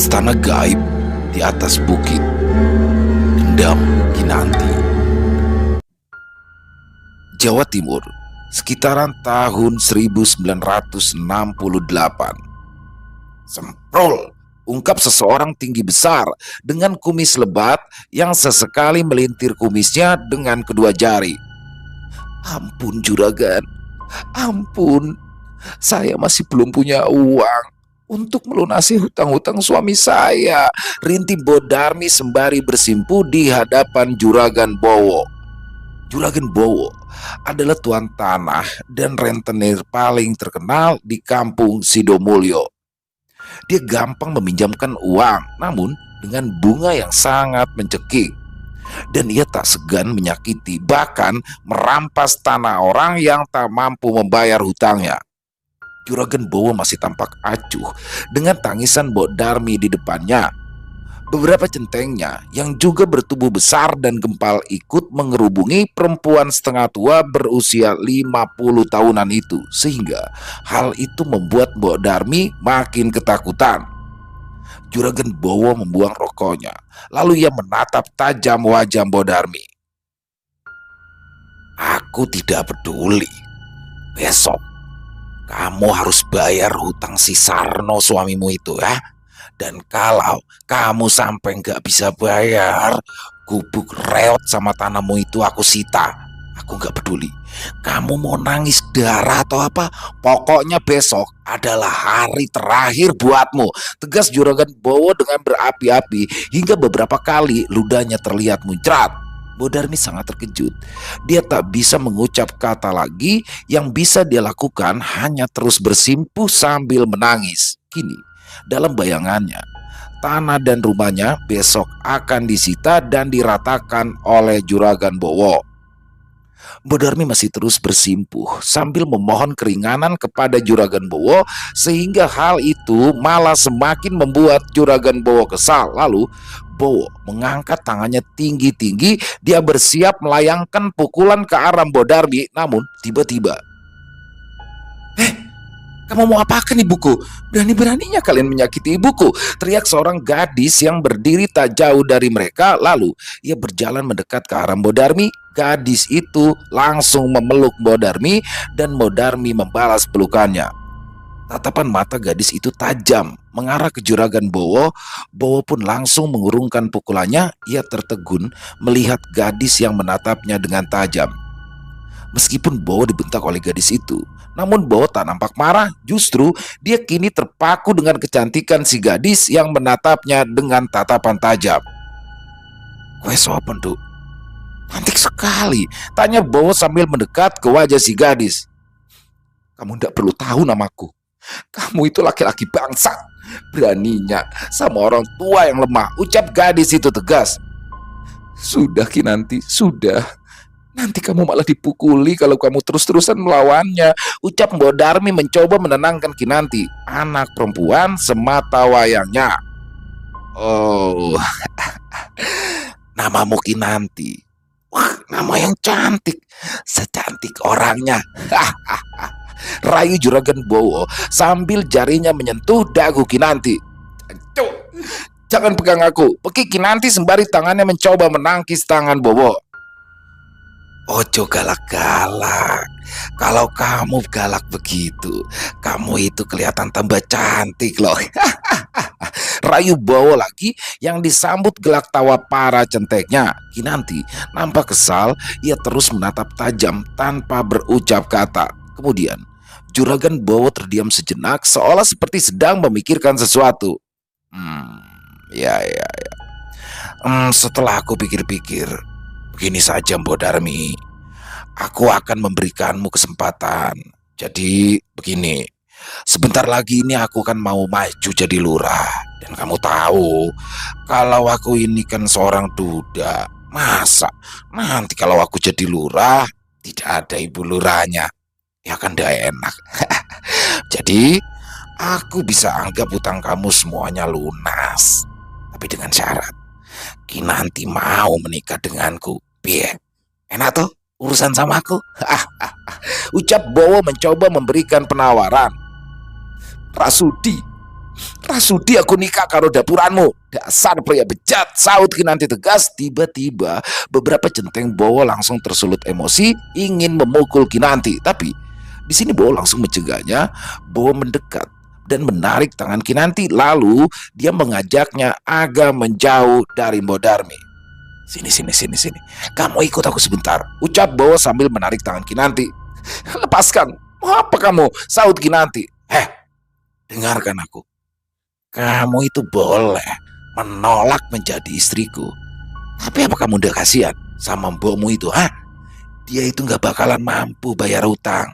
Istana gaib di atas bukit. Dendam Kinanti. Jawa Timur, sekitaran tahun 1968. Semprol, ungkap seseorang tinggi besar dengan kumis lebat yang sesekali melintir kumisnya dengan kedua jari. Ampun juragan, ampun, saya masih belum punya uang untuk melunasi hutang-hutang suami saya, rintih Bodarmi sembari bersimpu di hadapan Juragan Bowo. Juragan Bowo adalah tuan tanah dan rentenir paling terkenal di kampung Sidomulyo. Dia gampang meminjamkan uang, namun dengan bunga yang sangat mencekik. Dan ia tak segan menyakiti, bahkan merampas tanah orang yang tak mampu membayar hutangnya. Juragan Bowo masih tampak acuh dengan tangisan Bodarmi di depannya. Beberapa centengnya yang juga bertubuh besar dan gempal ikut mengerubungi perempuan setengah tua berusia 50 tahunan itu, sehingga hal itu membuat Bodarmi makin ketakutan. Juragan Bowo membuang rokoknya, lalu ia menatap tajam wajah Bodarmi. Aku tidak peduli. Besok kamu harus bayar hutang si Sarno suamimu itu ya. Dan kalau kamu sampai nggak bisa bayar, gubuk reot sama tanahmu itu aku sita. Aku nggak peduli. Kamu mau nangis darah atau apa? Pokoknya besok adalah hari terakhir buatmu. Tegas Juragan Bowo dengan berapi-api hingga beberapa kali ludahnya terlihat muncrat. Bodarmi sangat terkejut. Dia tak bisa mengucap kata lagi. Yang bisa dia lakukan hanya terus bersimpuh sambil menangis. Kini, dalam bayangannya, tanah dan rumahnya besok akan disita dan diratakan oleh Juragan Bowo. Bodarmi masih terus bersimpuh sambil memohon keringanan kepada Juragan Bowo, sehingga hal itu malah semakin membuat Juragan Bowo kesal. Lalu Bowo mengangkat tangannya tinggi-tinggi. Dia bersiap melayangkan pukulan ke arah Bodarmi. Namun tiba-tiba, kamu mau apakan ibuku? Berani-beraninya kalian menyakiti ibuku, teriak seorang gadis yang berdiri tak jauh dari mereka. Lalu ia berjalan mendekat ke arah Bodarmi. Gadis itu langsung memeluk Bodarmi dan Bodarmi membalas pelukannya. Tatapan mata gadis itu tajam mengarah ke Juragan Bowo. Bowo pun langsung mengurungkan pukulannya. Ia tertegun melihat gadis yang menatapnya dengan tajam. Meskipun Bowo dibentak oleh gadis itu, namun Bowo tak nampak marah. Justru dia kini terpaku dengan kecantikan si gadis yang menatapnya dengan tatapan tajam. Kue sopan tuh? Cantik sekali, tanya Bowo sambil mendekat ke wajah si gadis. Kamu tidak perlu tahu namaku. Kamu itu laki-laki bangsat. Beraninya sama orang tua yang lemah, ucap gadis itu tegas. Sudah Kinanti, sudah. Nanti kamu malah dipukuli kalau kamu terus-terusan melawannya, ucap Bodarmi mencoba menenangkan Kinanti, anak perempuan semata wayangnya. Oh, namamu Kinanti. Wah, nama yang cantik, secantik orangnya. Rayu Juragan Bowo sambil jarinya menyentuh dagu Kinanti. Jangan pegang aku, pergi Kinanti sembari tangannya mencoba menangkis tangan Bowo. Ojo galak-galak. Kalau kamu galak begitu, kamu itu kelihatan tambah cantik loh. Rayu Bowo lagi yang disambut gelak tawa para centeknya. Kinanti nampak kesal. Ia terus menatap tajam tanpa berucap kata. Kemudian Juragan Bowo terdiam sejenak seolah seperti sedang memikirkan sesuatu. Ya. Setelah aku pikir-pikir, begini saja Bodarmi, aku akan memberikanmu kesempatan. Jadi begini, sebentar lagi ini aku kan mau maju jadi lurah. Dan kamu tahu, kalau aku ini kan seorang duda. Masa nanti kalau aku jadi lurah tidak ada ibu lurahnya, ya kan tidak enak. Jadi aku bisa anggap hutang kamu semuanya lunas, tapi dengan syarat Kinanti mau menikah denganku. Piye? Enak tuh urusan sama aku? Ucap Bowo mencoba memberikan penawaran. Rasudi, Rasudi aku nikah karo dapuranmu. Dasar pria bejat, saut Kinanti tegas. Tiba-tiba beberapa centeng Bowo langsung tersulut emosi ingin memukul Kinanti. Tapi di sini Bowo langsung mencegahnya. Bowo mendekat dan menarik tangan Kinanti. Lalu dia mengajaknya agak menjauh dari Bodarmi. Sini, sini, sini, sini. Kamu ikut aku sebentar, ucap Bowo sambil menarik tangan Kinanti. Lepaskan. Mau apa kamu? Saut Kinanti. Dengarkan aku. Kamu itu boleh menolak menjadi istriku. Tapi apa kamu udah kasihan sama mbokmu itu? Dia itu gak bakalan mampu bayar utang.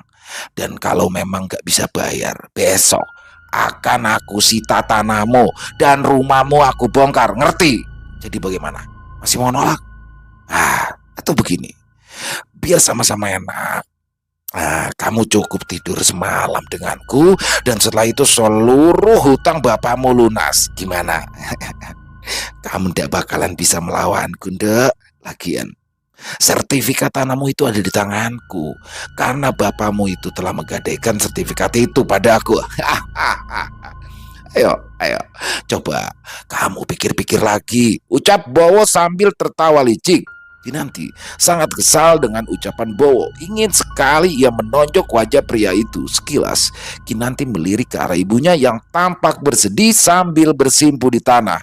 Dan kalau memang gak bisa bayar, besok akan aku sita tanahmu dan rumahmu aku bongkar. Ngerti? Jadi bagaimana? Masih mau nolak? Atau begini, biar sama-sama enak. Kamu cukup tidur semalam denganku, dan setelah itu seluruh hutang bapakmu lunas. Gimana? Kamu tidak bakalan bisa melawanku, ndek. Lagian sertifikat tanahmu itu ada di tanganku, karena bapakmu itu telah menggadaikan sertifikat itu padaku. Ayo, coba kamu pikir-pikir lagi, ucap Bowo sambil tertawa licik. Kinanti sangat kesal dengan ucapan Bowo. Ingin sekali ia menonjok wajah pria itu. Sekilas Kinanti melirik ke arah ibunya yang tampak bersedih sambil bersimpu di tanah.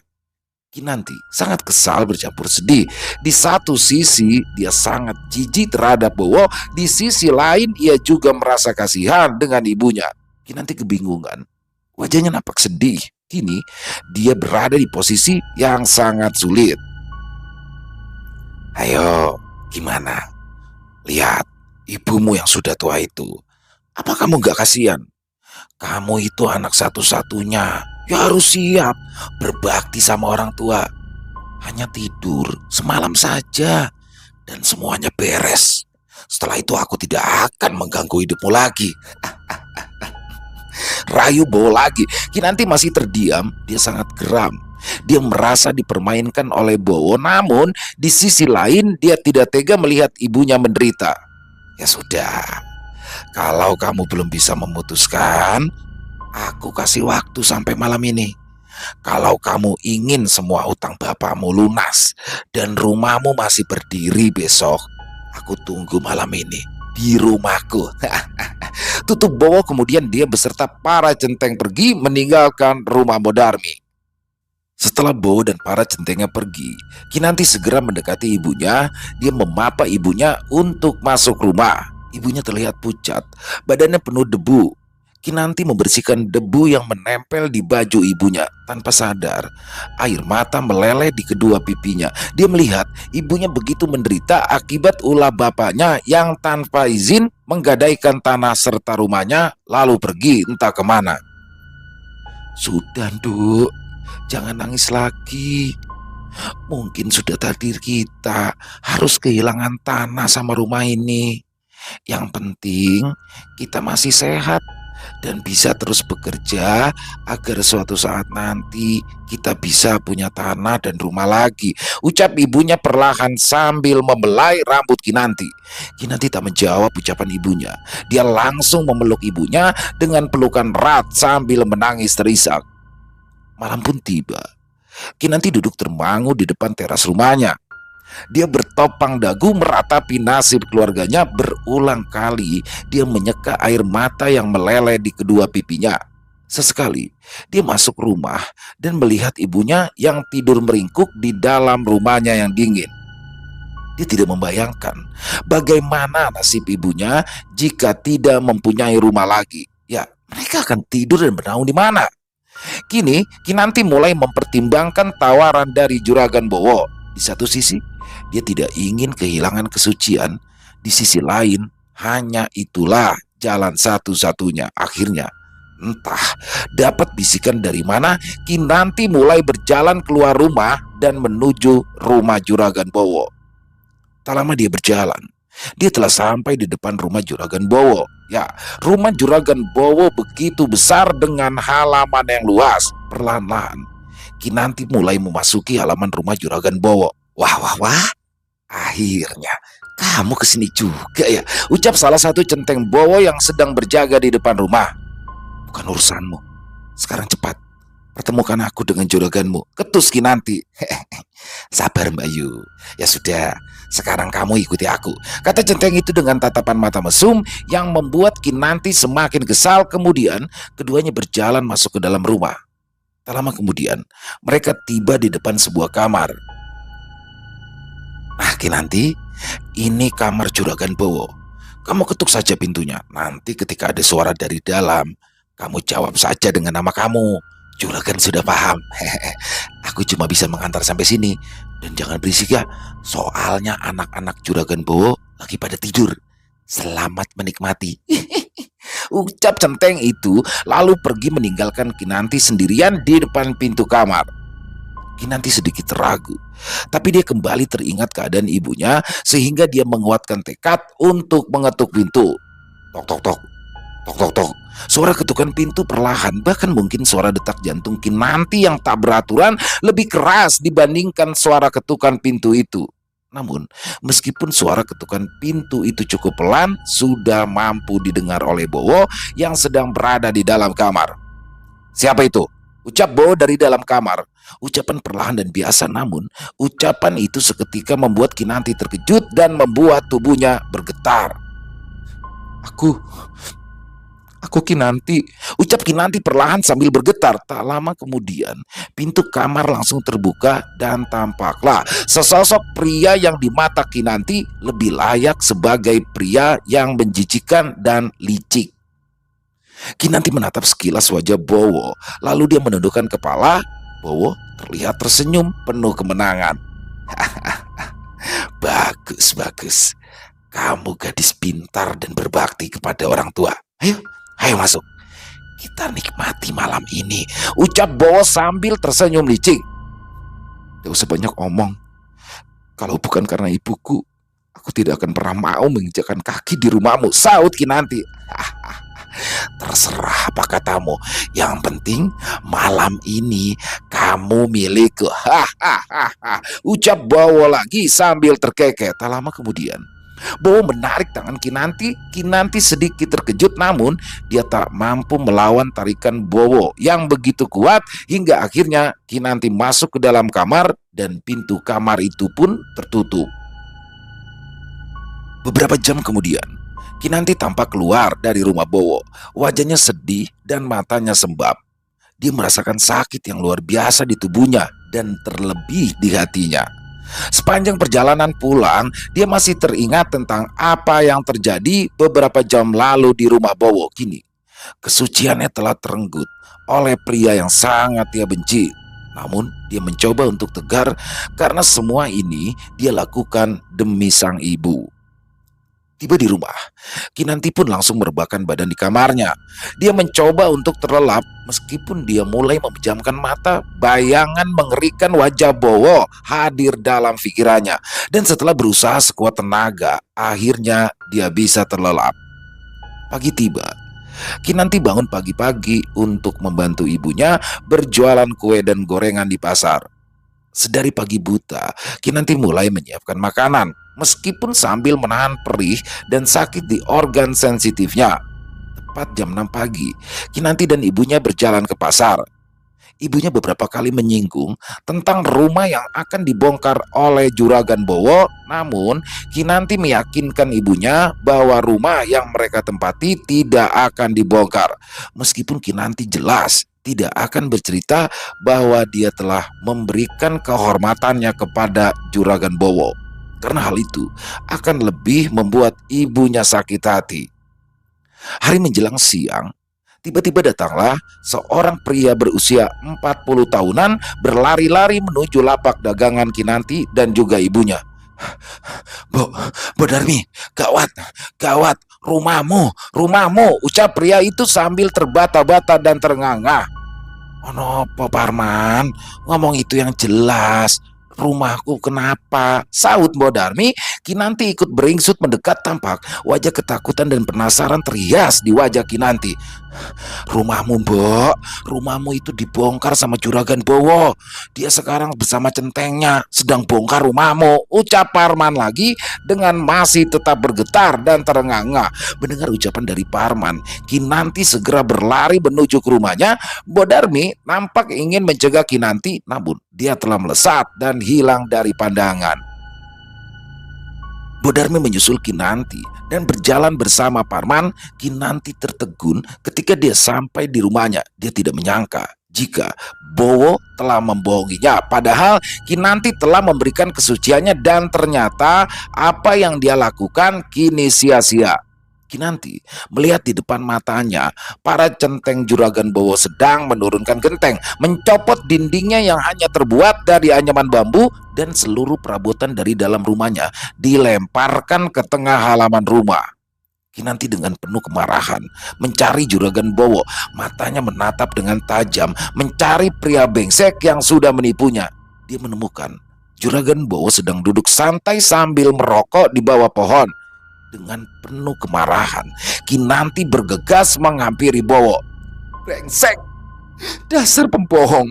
Kinanti sangat kesal bercampur sedih. Di satu sisi dia sangat jijik terhadap Bowo, di sisi lain ia juga merasa kasihan dengan ibunya. Kinanti kebingungan. Wajahnya nampak sedih. Kini dia berada di posisi yang sangat sulit. Ayo, gimana? Lihat ibumu yang sudah tua itu. Apa kamu gak kasihan? Kamu itu anak satu-satunya. Ya harus siap berbakti sama orang tua. Hanya tidur semalam saja dan semuanya beres. Setelah itu aku tidak akan mengganggu hidupmu lagi. Rayu Bowo lagi. Kinanti masih terdiam. Dia sangat geram. Dia merasa dipermainkan oleh Bowo, namun di sisi lain dia tidak tega melihat ibunya menderita. Ya sudah, kalau kamu belum bisa memutuskan, aku kasih waktu sampai malam ini. Kalau kamu ingin semua utang bapakmu lunas dan rumahmu masih berdiri besok, aku tunggu malam ini di rumahku. Tutup Bowo, kemudian dia beserta para centeng pergi meninggalkan rumah Bodarmi. Setelah Bowo dan para centengnya pergi, Kinanti segera mendekati ibunya. Dia memapa ibunya untuk masuk rumah. Ibunya terlihat pucat, badannya penuh debu. Kinanti membersihkan debu yang menempel di baju ibunya. Tanpa sadar, air mata meleleh di kedua pipinya. Dia melihat ibunya begitu menderita akibat ulah bapaknya yang tanpa izin menggadaikan tanah serta rumahnya lalu pergi entah kemana. Sudah, Nduk, jangan nangis lagi. Mungkin sudah takdir kita harus kehilangan tanah sama rumah ini. Yang penting kita masih sehat dan bisa terus bekerja agar suatu saat nanti kita bisa punya tanah dan rumah lagi, ucap ibunya perlahan sambil membelai rambut Kinanti. Kinanti tak menjawab ucapan ibunya. Dia langsung memeluk ibunya dengan pelukan erat sambil menangis terisak. Malam pun tiba. Kinanti duduk termangu di depan teras rumahnya. Dia bertopang dagu meratapi nasib keluarganya. Berulang kali dia menyeka air mata yang meleleh di kedua pipinya. Sesekali dia masuk rumah dan melihat ibunya yang tidur meringkuk di dalam rumahnya yang dingin. Dia tidak membayangkan bagaimana nasib ibunya jika tidak mempunyai rumah lagi. Ya, mereka akan tidur dan bernaung di mana? Kini Kinanti mulai mempertimbangkan tawaran dari Juragan Bowo. Di satu sisi dia tidak ingin kehilangan kesucian, di sisi lain hanya itulah jalan satu-satunya. Akhirnya entah dapat bisikan dari mana, Kinanti mulai berjalan keluar rumah dan menuju rumah Juragan Bowo. Tak lama dia berjalan, dia telah sampai di depan rumah Juragan Bowo. Ya, rumah Juragan Bowo begitu besar dengan halaman yang luas. Perlahan-lahan Kinanti mulai memasuki halaman rumah Juragan Bowo. Wah, akhirnya kamu kesini juga ya, ucap salah satu centeng Bowo yang sedang berjaga di depan rumah. Bukan urusanmu. Sekarang cepat, Pertemukan aku dengan juraganmu, ketus Kinanti. Sabar Mbak Yu. Ya sudah, sekarang kamu ikuti aku, kata centeng itu dengan tatapan mata mesum yang membuat Kinanti semakin kesal. Kemudian keduanya berjalan masuk ke dalam rumah. Tak lama kemudian, mereka tiba di depan sebuah kamar. "Ah, Kinanti, ini kamar Juragan Bowo. Kamu ketuk saja pintunya. Nanti ketika ada suara dari dalam, kamu jawab saja dengan nama kamu." Juragan sudah paham. Aku cuma bisa mengantar sampai sini. Dan jangan berisik ya, soalnya anak-anak Juragan Bowo lagi pada tidur. Selamat menikmati. Ucap centeng itu lalu pergi meninggalkan Kinanti sendirian di depan pintu kamar. Kinanti sedikit ragu, tapi dia kembali teringat keadaan ibunya sehingga dia menguatkan tekad untuk mengetuk pintu. Tok tok tok, tok tok tok. Suara ketukan pintu perlahan, bahkan mungkin suara detak jantung Kinanti yang tak beraturan lebih keras dibandingkan suara ketukan pintu itu. Namun, meskipun suara ketukan pintu itu cukup pelan, sudah mampu didengar oleh Bowo yang sedang berada di dalam kamar. "Siapa itu?" ucap Bowo dari dalam kamar. Ucapan perlahan dan biasa, namun ucapan itu seketika membuat Kinanti terkejut dan membuat tubuhnya bergetar. Aku Kinanti, ucap Kinanti perlahan sambil bergetar. Tak lama kemudian, pintu kamar langsung terbuka dan tampaklah sesosok pria yang di mata Kinanti lebih layak sebagai pria yang menjijikan dan licik. Kinanti menatap sekilas wajah Bowo, lalu dia menundukkan kepala. Bowo terlihat tersenyum penuh kemenangan. Bagus, bagus. Kamu gadis pintar dan berbakti kepada orang tua. Ayo masuk. Kita nikmati malam ini, ucap Bowo sambil tersenyum licik. Tidak usah banyak omong. Kalau bukan karena ibuku, aku tidak akan pernah mau menginjakkan kaki di rumahmu, saut Kinanti. Terserah apa katamu, yang penting malam ini kamu milikku. Ucap Bowo lagi sambil terkekeh. Tak lama kemudian, Bowo menarik tangan Kinanti. Kinanti sedikit terkejut, namun dia tak mampu melawan tarikan Bowo yang begitu kuat hingga akhirnya Kinanti masuk ke dalam kamar dan pintu kamar itu pun tertutup. Beberapa jam kemudian, Kinanti tampak keluar dari rumah Bowo. Wajahnya sedih dan matanya sembab. Dia merasakan sakit yang luar biasa di tubuhnya dan terlebih di hatinya. Sepanjang perjalanan pulang, dia masih teringat tentang apa yang terjadi beberapa jam lalu di rumah Bowo. Kini, kesuciannya telah terenggut oleh pria yang sangat dia benci. Namun, dia mencoba untuk tegar karena semua ini dia lakukan demi sang ibu. Tiba di rumah, Kinanti pun langsung merebahkan badan di kamarnya. Dia mencoba untuk terlelap. Meskipun dia mulai memejamkan mata, bayangan mengerikan wajah Bowo hadir dalam pikirannya. Dan setelah berusaha sekuat tenaga, akhirnya dia bisa terlelap. Pagi tiba. Kinanti bangun pagi-pagi untuk membantu ibunya berjualan kue dan gorengan di pasar. Sedari pagi buta, Kinanti mulai menyiapkan makanan, meskipun sambil menahan perih dan sakit di organ sensitifnya. Tepat jam 6 pagi, Kinanti dan ibunya berjalan ke pasar. Ibunya beberapa kali menyinggung tentang rumah yang akan dibongkar oleh Juragan Bowo, namun Kinanti meyakinkan ibunya bahwa rumah yang mereka tempati tidak akan dibongkar. Meskipun Kinanti jelas tidak akan bercerita bahwa dia telah memberikan kehormatannya kepada Juragan Bowo, karena hal itu akan lebih membuat ibunya sakit hati. Hari menjelang siang, tiba-tiba datanglah seorang pria berusia 40 tahunan berlari-lari menuju lapak dagangan Kinanti dan juga ibunya. Bo Darmi, gawat, gawat, rumahmu, ucap pria itu sambil terbata-bata dan ternganga. "Ono apa Parman, ngomong itu yang jelas. Rumahku kenapa?" saut Mbok Darmi. Kinanti ikut beringsut mendekat. Tampak wajah ketakutan dan penasaran terhias di wajah Kinanti. Rumahmu, Mbok, rumahmu itu dibongkar sama Juragan Bowo. Dia sekarang bersama centengnya sedang bongkar rumahmu, ucap Parman lagi dengan masih tetap bergetar dan terengah-engah. Mendengar ucapan dari Parman, Kinanti segera berlari menuju ke rumahnya. Bodarmi nampak ingin mencegah Kinanti, namun dia telah melesat dan hilang dari pandangan. Bodarmi menyusul Kinanti dan berjalan bersama Parman. Kinanti tertegun ketika dia sampai di rumahnya. Dia tidak menyangka jika Bowo telah membohonginya. Padahal Kinanti telah memberikan kesuciannya dan ternyata apa yang dia lakukan kini sia-sia. Kinanti melihat di depan matanya para centeng Juragan Bowo sedang menurunkan genteng, mencopot dindingnya yang hanya terbuat dari anyaman bambu, dan seluruh perabotan dari dalam rumahnya dilemparkan ke tengah halaman rumah. Kinanti dengan penuh kemarahan mencari Juragan Bowo, matanya menatap dengan tajam mencari pria brengsek yang sudah menipunya. Dia menemukan Juragan Bowo sedang duduk santai sambil merokok di bawah pohon. Dengan penuh kemarahan, Kinanti bergegas menghampiri Bowo. Brengsek, dasar pembohong.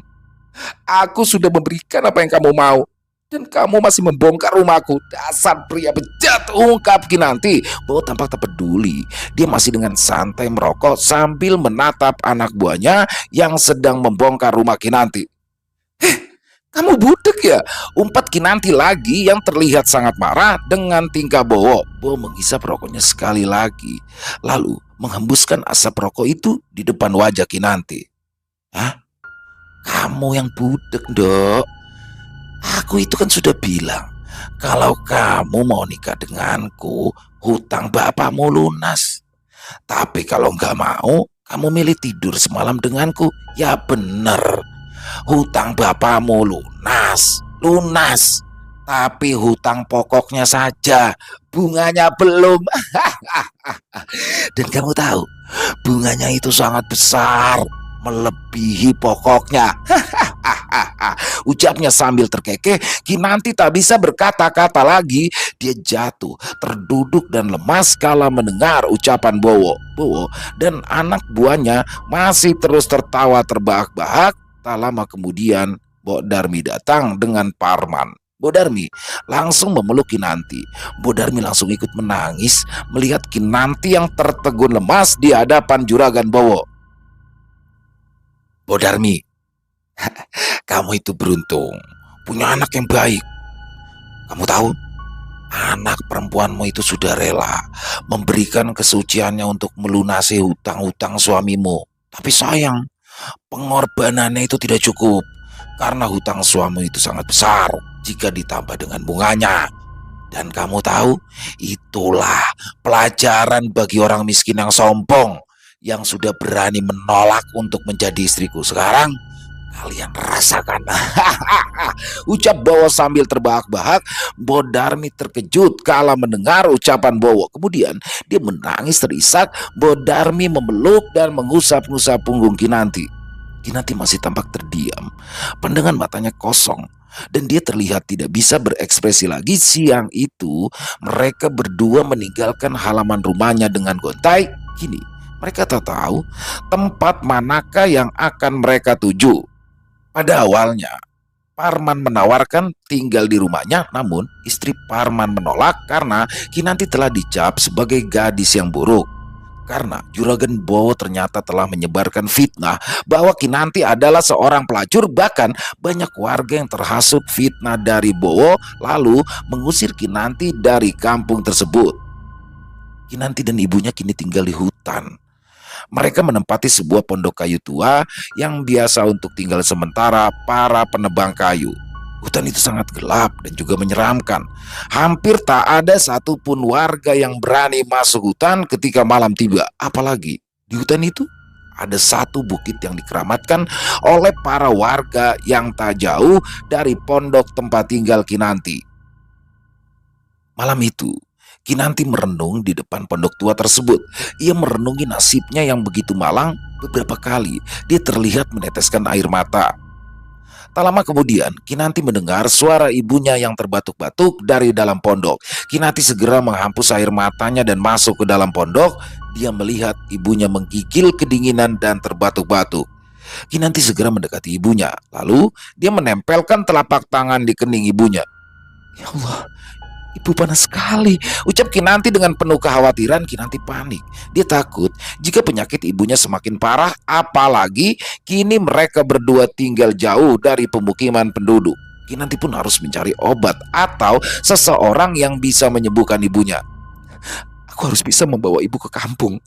Aku sudah memberikan apa yang kamu mau, dan kamu masih membongkar rumahku. Dasar pria bejat, ungkap Kinanti. Bowo tampak tak peduli. Dia masih dengan santai merokok sambil menatap anak buahnya yang sedang membongkar rumah Kinanti. Kamu budek ya? Umpat Kinanti lagi yang terlihat sangat marah dengan tingkah Bowo. Bowo menghisap rokoknya sekali lagi, lalu menghembuskan asap rokok itu di depan wajah Kinanti. Hah? Kamu yang budek, Dok. Aku itu kan sudah bilang, kalau kamu mau nikah denganku, hutang bapakmu lunas. Tapi kalau nggak mau, kamu milih tidur semalam denganku. Ya bener, hutang bapakmu lunas, tapi hutang pokoknya saja, bunganya belum. Dan kamu tahu, bunganya itu sangat besar, melebihi pokoknya. Ucapnya sambil terkekeh. Kinanti tak bisa berkata-kata lagi. Dia jatuh, terduduk dan lemas kala mendengar ucapan Bowo. Bowo dan anak buahnya masih terus tertawa terbahak-bahak. Tak lama kemudian Bodarmi datang dengan Parman. Bodarmi langsung memeluk Kinanti. Bodarmi langsung ikut menangis melihat Kinanti yang tertegun lemas di hadapan Juragan Bowo. Bodarmi, kamu itu beruntung, punya anak yang baik. Kamu tahu, anak perempuanmu itu sudah rela memberikan kesuciannya untuk melunasi hutang-hutang suamimu. Tapi sayang, pengorbanannya itu tidak cukup karena hutang suami itu sangat besar jika ditambah dengan bunganya. Dan kamu tahu, itulah pelajaran bagi orang miskin yang sombong, yang sudah berani menolak untuk menjadi istriku. Sekarang kalian rasakan. Ucap Bowo sambil terbahak-bahak. Bodarmi terkejut kala mendengar ucapan Bowo. Kemudian dia menangis terisak. Bodarmi memeluk dan mengusap-ngusap punggung Kinanti. Kinanti masih tampak terdiam, pandangan matanya kosong, dan dia terlihat tidak bisa berekspresi lagi. Siang itu mereka berdua meninggalkan halaman rumahnya dengan gontai. Kini mereka tak tahu tempat manakah yang akan mereka tuju. Pada awalnya Parman menawarkan tinggal di rumahnya, namun istri Parman menolak karena Kinanti telah dicap sebagai gadis yang buruk. Karena Juragan Bowo ternyata telah menyebarkan fitnah bahwa Kinanti adalah seorang pelacur. Bahkan banyak warga yang terhasut fitnah dari Bowo lalu mengusir Kinanti dari kampung tersebut. Kinanti dan ibunya kini tinggal di hutan. Mereka menempati sebuah pondok kayu tua yang biasa untuk tinggal sementara para penebang kayu. Hutan itu sangat gelap dan juga menyeramkan. Hampir tak ada satupun warga yang berani masuk hutan ketika malam tiba. Apalagi di hutan itu ada satu bukit yang dikeramatkan oleh para warga yang tak jauh dari pondok tempat tinggal Kinanti. Malam itu Kinanti merenung di depan pondok tua tersebut. Ia merenungi nasibnya yang begitu malang. Beberapa kali dia terlihat meneteskan air mata. Tak lama kemudian, Kinanti mendengar suara ibunya yang terbatuk-batuk dari dalam pondok. Kinanti segera menghapus air matanya dan masuk ke dalam pondok. Dia melihat ibunya menggigil kedinginan dan terbatuk-batuk. Kinanti segera mendekati ibunya. Lalu dia menempelkan telapak tangan di kening ibunya. Ya Allah, ibu panas sekali, ucap Kinanti dengan penuh kekhawatiran. Kinanti panik. Dia takut jika penyakit ibunya semakin parah, apalagi kini mereka berdua tinggal jauh dari pemukiman penduduk. Kinanti pun harus mencari obat atau seseorang yang bisa menyembuhkan ibunya. Aku harus bisa membawa ibu ke kampung.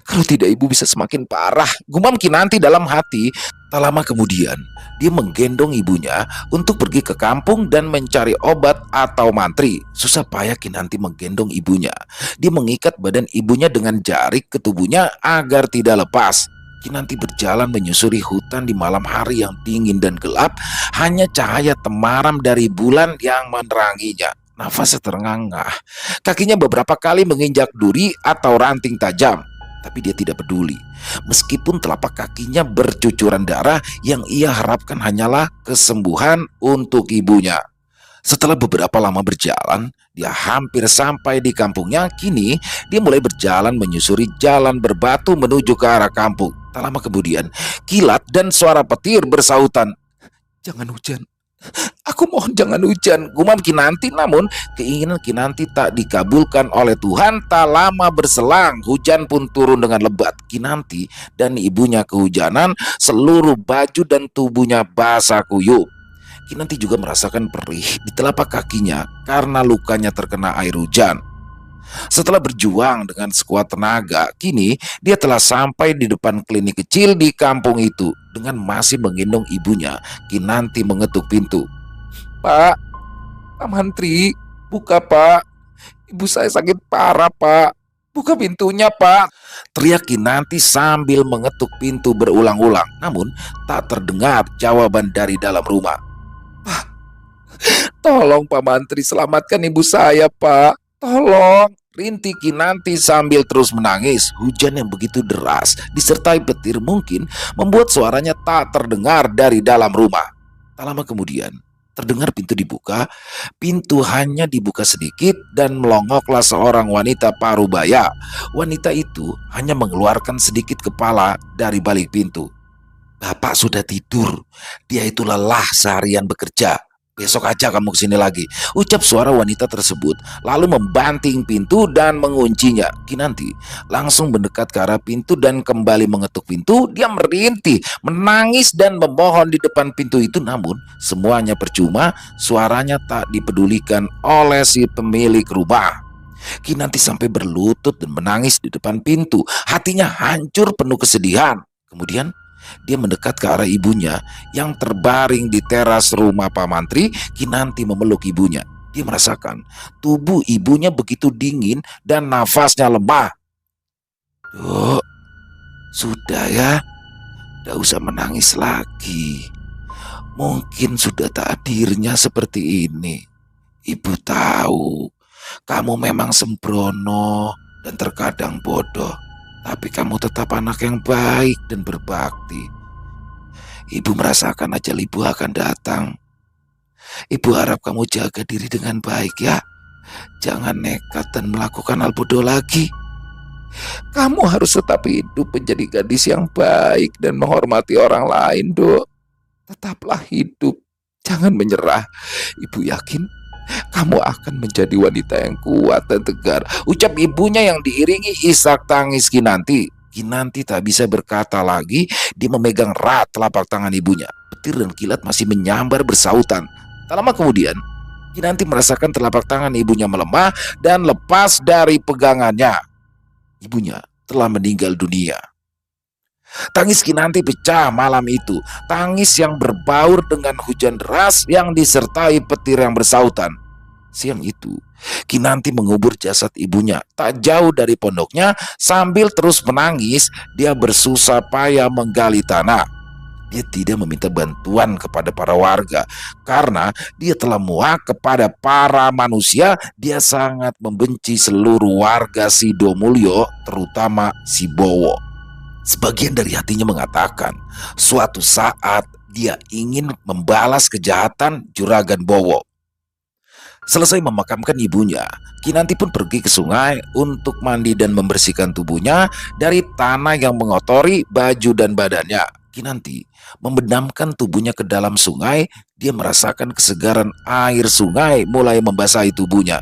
Kalau tidak ibu bisa semakin parah, gumam Kinanti dalam hati. Tak lama kemudian, dia menggendong ibunya untuk pergi ke kampung dan mencari obat atau mantri. Susah payah Kinanti menggendong ibunya. Dia mengikat badan ibunya dengan jarik ke tubuhnya agar tidak lepas. Kinanti berjalan menyusuri hutan di malam hari yang dingin dan gelap. Hanya cahaya temaram dari bulan yang meneranginya. Nafasnya terengah-engah. Kakinya beberapa kali menginjak duri atau ranting tajam. Tapi dia tidak peduli. Meskipun telapak kakinya bercucuran darah, yang ia harapkan hanyalah kesembuhan untuk ibunya. Setelah beberapa lama berjalan, dia hampir sampai di kampungnya. Kini dia mulai berjalan menyusuri jalan berbatu menuju ke arah kampung. Tak lama kemudian, kilat dan suara petir bersahutan. Jangan hujan, aku mohon jangan hujan, gumam Kinanti. Namun keinginan Kinanti tak dikabulkan oleh Tuhan. Tak lama berselang, hujan pun turun dengan lebat. Kinanti dan ibunya kehujanan, seluruh baju dan tubuhnya basah kuyup. Kinanti juga merasakan perih di telapak kakinya karena lukanya terkena air hujan. Setelah berjuang dengan sekuat tenaga, kini dia telah sampai di depan klinik kecil di kampung itu. Dengan masih menggendong ibunya, Kinanti mengetuk pintu. Pak, Pak Mantri, buka Pak. Ibu saya sakit parah Pak. Buka pintunya Pak. Teriak Kinanti sambil mengetuk pintu berulang-ulang. Namun tak terdengar jawaban dari dalam rumah. Pak, tolong Pak Mantri, selamatkan ibu saya Pak. Tolong, rintih Kinanti sambil terus menangis. Hujan yang begitu deras disertai petir mungkin membuat suaranya tak terdengar dari dalam rumah. Tak lama kemudian, terdengar pintu dibuka. Pintu hanya dibuka sedikit dan melongoklah seorang wanita parubaya. Wanita itu hanya mengeluarkan sedikit kepala dari balik pintu. Bapak sudah tidur. Dia itu lelah seharian bekerja. Besok aja kamu kesini lagi, ucap suara wanita tersebut, lalu membanting pintu dan menguncinya. Kinanti langsung mendekat ke arah pintu dan kembali mengetuk pintu. Dia merintih, menangis dan memohon di depan pintu itu. Namun semuanya percuma, suaranya tak dipedulikan oleh si pemilik rumah. Kinanti sampai berlutut dan menangis di depan pintu. Hatinya hancur penuh kesedihan. Kemudian dia mendekat ke arah ibunya yang terbaring di teras rumah Pak Mantri. Kinanti memeluk ibunya. Dia merasakan tubuh ibunya begitu dingin dan nafasnya lemah. Dok, sudah ya, tidak usah menangis lagi. Mungkin sudah takdirnya seperti ini. Ibu tahu kamu memang sembrono dan terkadang bodoh. Tapi kamu tetap anak yang baik dan berbakti. Ibu merasakan ajal ibu akan datang. Ibu harap kamu jaga diri dengan baik ya. Jangan nekat dan melakukan hal bodoh lagi. Kamu harus tetap hidup menjadi gadis yang baik dan menghormati orang lain, Dok. Tetaplah hidup. Jangan menyerah. Ibu yakin kamu akan menjadi wanita yang kuat dan tegar, ucap ibunya yang diiringi isak tangis Kinanti. Kinanti tak bisa berkata lagi. Dia memegang erat telapak tangan ibunya. Petir dan kilat masih menyambar bersahutan. Tak lama kemudian, Kinanti merasakan telapak tangan ibunya melemah dan lepas dari pegangannya. Ibunya telah meninggal dunia. Tangis Kinanti pecah malam itu. Tangis yang berbaur dengan hujan deras yang disertai petir yang bersahutan. Siang itu, Kinanti mengubur jasad ibunya tak jauh dari pondoknya. Sambil terus menangis, dia bersusah payah menggali tanah. Dia tidak meminta bantuan kepada para warga karena dia telah muak kepada para manusia. Dia sangat membenci seluruh warga Sidomulyo, terutama si Bowo. Sebagian dari hatinya mengatakan, suatu saat Dia ingin membalas kejahatan Juragan Bowo. Selesai memakamkan ibunya, Kinanti pun pergi ke sungai untuk mandi dan membersihkan tubuhnya dari tanah yang mengotori baju dan badannya. Kinanti membenamkan tubuhnya ke dalam sungai. Dia merasakan kesegaran air sungai mulai membasahi tubuhnya.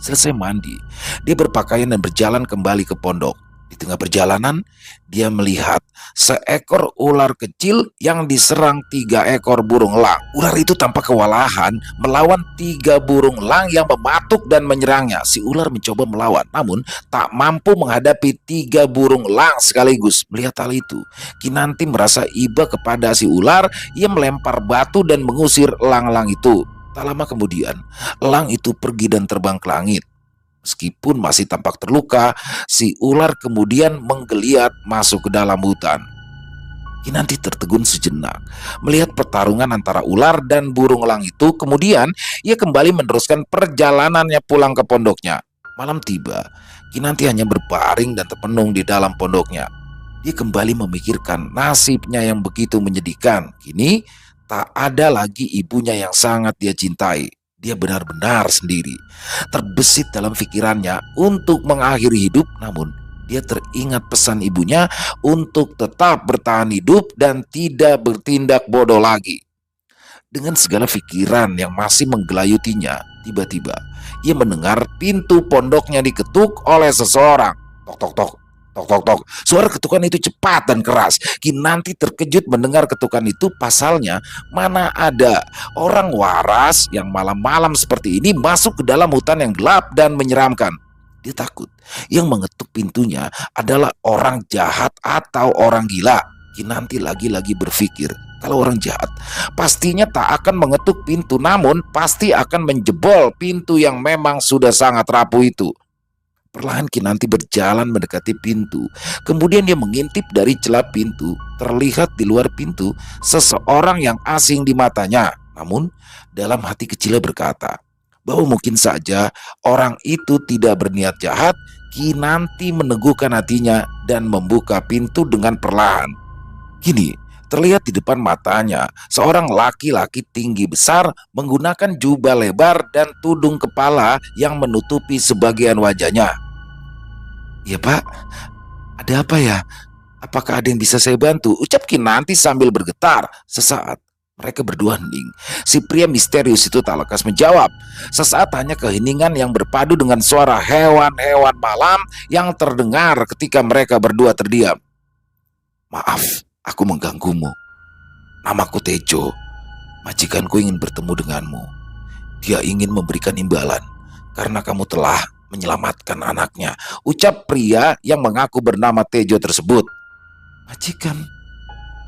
Selesai mandi, dia berpakaian dan berjalan kembali ke pondok. Di tengah perjalanan, dia melihat seekor ular kecil yang diserang 3 ekor burung elang. Ular itu tampak kewalahan melawan 3 burung elang yang mematuk dan menyerangnya. Si ular mencoba melawan, namun tak mampu menghadapi 3 burung elang sekaligus. Melihat hal itu, Kinanti merasa iba kepada si ular. Ia melempar batu dan mengusir elang-elang itu. Tak lama kemudian, elang itu pergi dan terbang ke langit. Meskipun masih tampak terluka, si ular kemudian menggeliat masuk ke dalam hutan. Kinanti tertegun sejenak melihat pertarungan antara ular dan burung elang itu. Kemudian ia kembali meneruskan perjalanannya pulang ke pondoknya. Malam tiba, Kinanti hanya berbaring dan terpenung di dalam pondoknya. Dia kembali memikirkan nasibnya yang begitu menyedihkan. Kini tak ada lagi ibunya yang sangat dia cintai. Dia benar-benar sendiri. Terbesit dalam pikirannya untuk mengakhiri hidup, namun dia teringat pesan ibunya untuk tetap bertahan hidup dan tidak bertindak bodoh lagi. Dengan segala pikiran yang masih menggelayutinya, tiba-tiba ia mendengar pintu pondoknya diketuk oleh seseorang. Tok tok tok. Tok tok tok. Suara ketukan itu cepat dan keras. Kinanti terkejut mendengar ketukan itu. Pasalnya mana ada orang waras yang malam-malam seperti ini masuk ke dalam hutan yang gelap dan menyeramkan. Dia takut yang mengetuk pintunya adalah orang jahat atau orang gila. Kinanti lagi-lagi berpikir, kalau orang jahat pastinya tak akan mengetuk pintu, namun pasti akan menjebol pintu yang memang sudah sangat rapuh itu. Perlahan Kinanti berjalan mendekati pintu. Kemudian dia mengintip dari celah pintu. Terlihat di luar pintu seseorang yang asing di matanya. Namun dalam hati kecilnya berkata bahwa mungkin saja orang itu tidak berniat jahat. Kinanti meneguhkan hatinya dan membuka pintu dengan perlahan. Kini terlihat di depan matanya seorang laki-laki tinggi besar menggunakan jubah lebar dan tudung kepala yang menutupi sebagian wajahnya. "Ya Pak, ada apa ya? Apakah ada yang bisa saya bantu?" ucap Kinanti sambil bergetar. Sesaat mereka berdua hening. Si pria misterius itu tak lekas menjawab. Sesaat hanya keheningan yang berpadu dengan suara hewan-hewan malam yang terdengar ketika mereka berdua terdiam. "Maaf, aku mengganggumu. Namaku Tejo. Majikanku ingin bertemu denganmu. Dia ingin memberikan imbalan karena kamu telah menyelamatkan anaknya," ucap pria yang mengaku bernama Tejo tersebut. "Majikan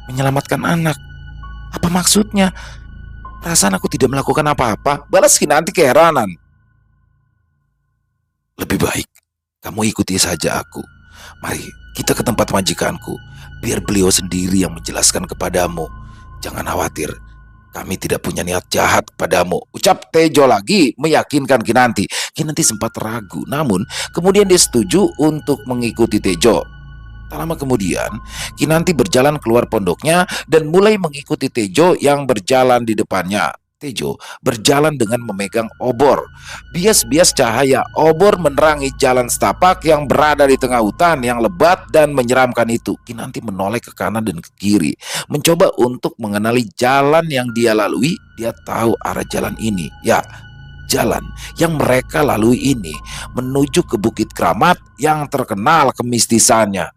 menyelamatkan anak? Apa maksudnya? Perasaan aku tidak melakukan apa-apa," balas Kinanti keheranan. "Lebih baik kamu ikuti saja aku. Mari kita ke tempat majikanku. Biar beliau sendiri yang menjelaskan kepadamu. Jangan khawatir, kami tidak punya niat jahat padamu," ucap Tejo lagi meyakinkan Kinanti. Kinanti sempat ragu, namun kemudian dia setuju untuk mengikuti Tejo. Tak lama kemudian, Kinanti berjalan keluar pondoknya dan mulai mengikuti Tejo yang berjalan di depannya. Tejo berjalan dengan memegang obor. Bias-bias cahaya obor menerangi jalan setapak yang berada di tengah hutan yang lebat dan menyeramkan itu. Kinanti menoleh ke kanan dan ke kiri, mencoba untuk mengenali jalan yang dia lalui. Dia tahu arah jalan ini. Ya, jalan yang mereka lalui ini menuju ke Bukit Keramat yang terkenal kemistisannya.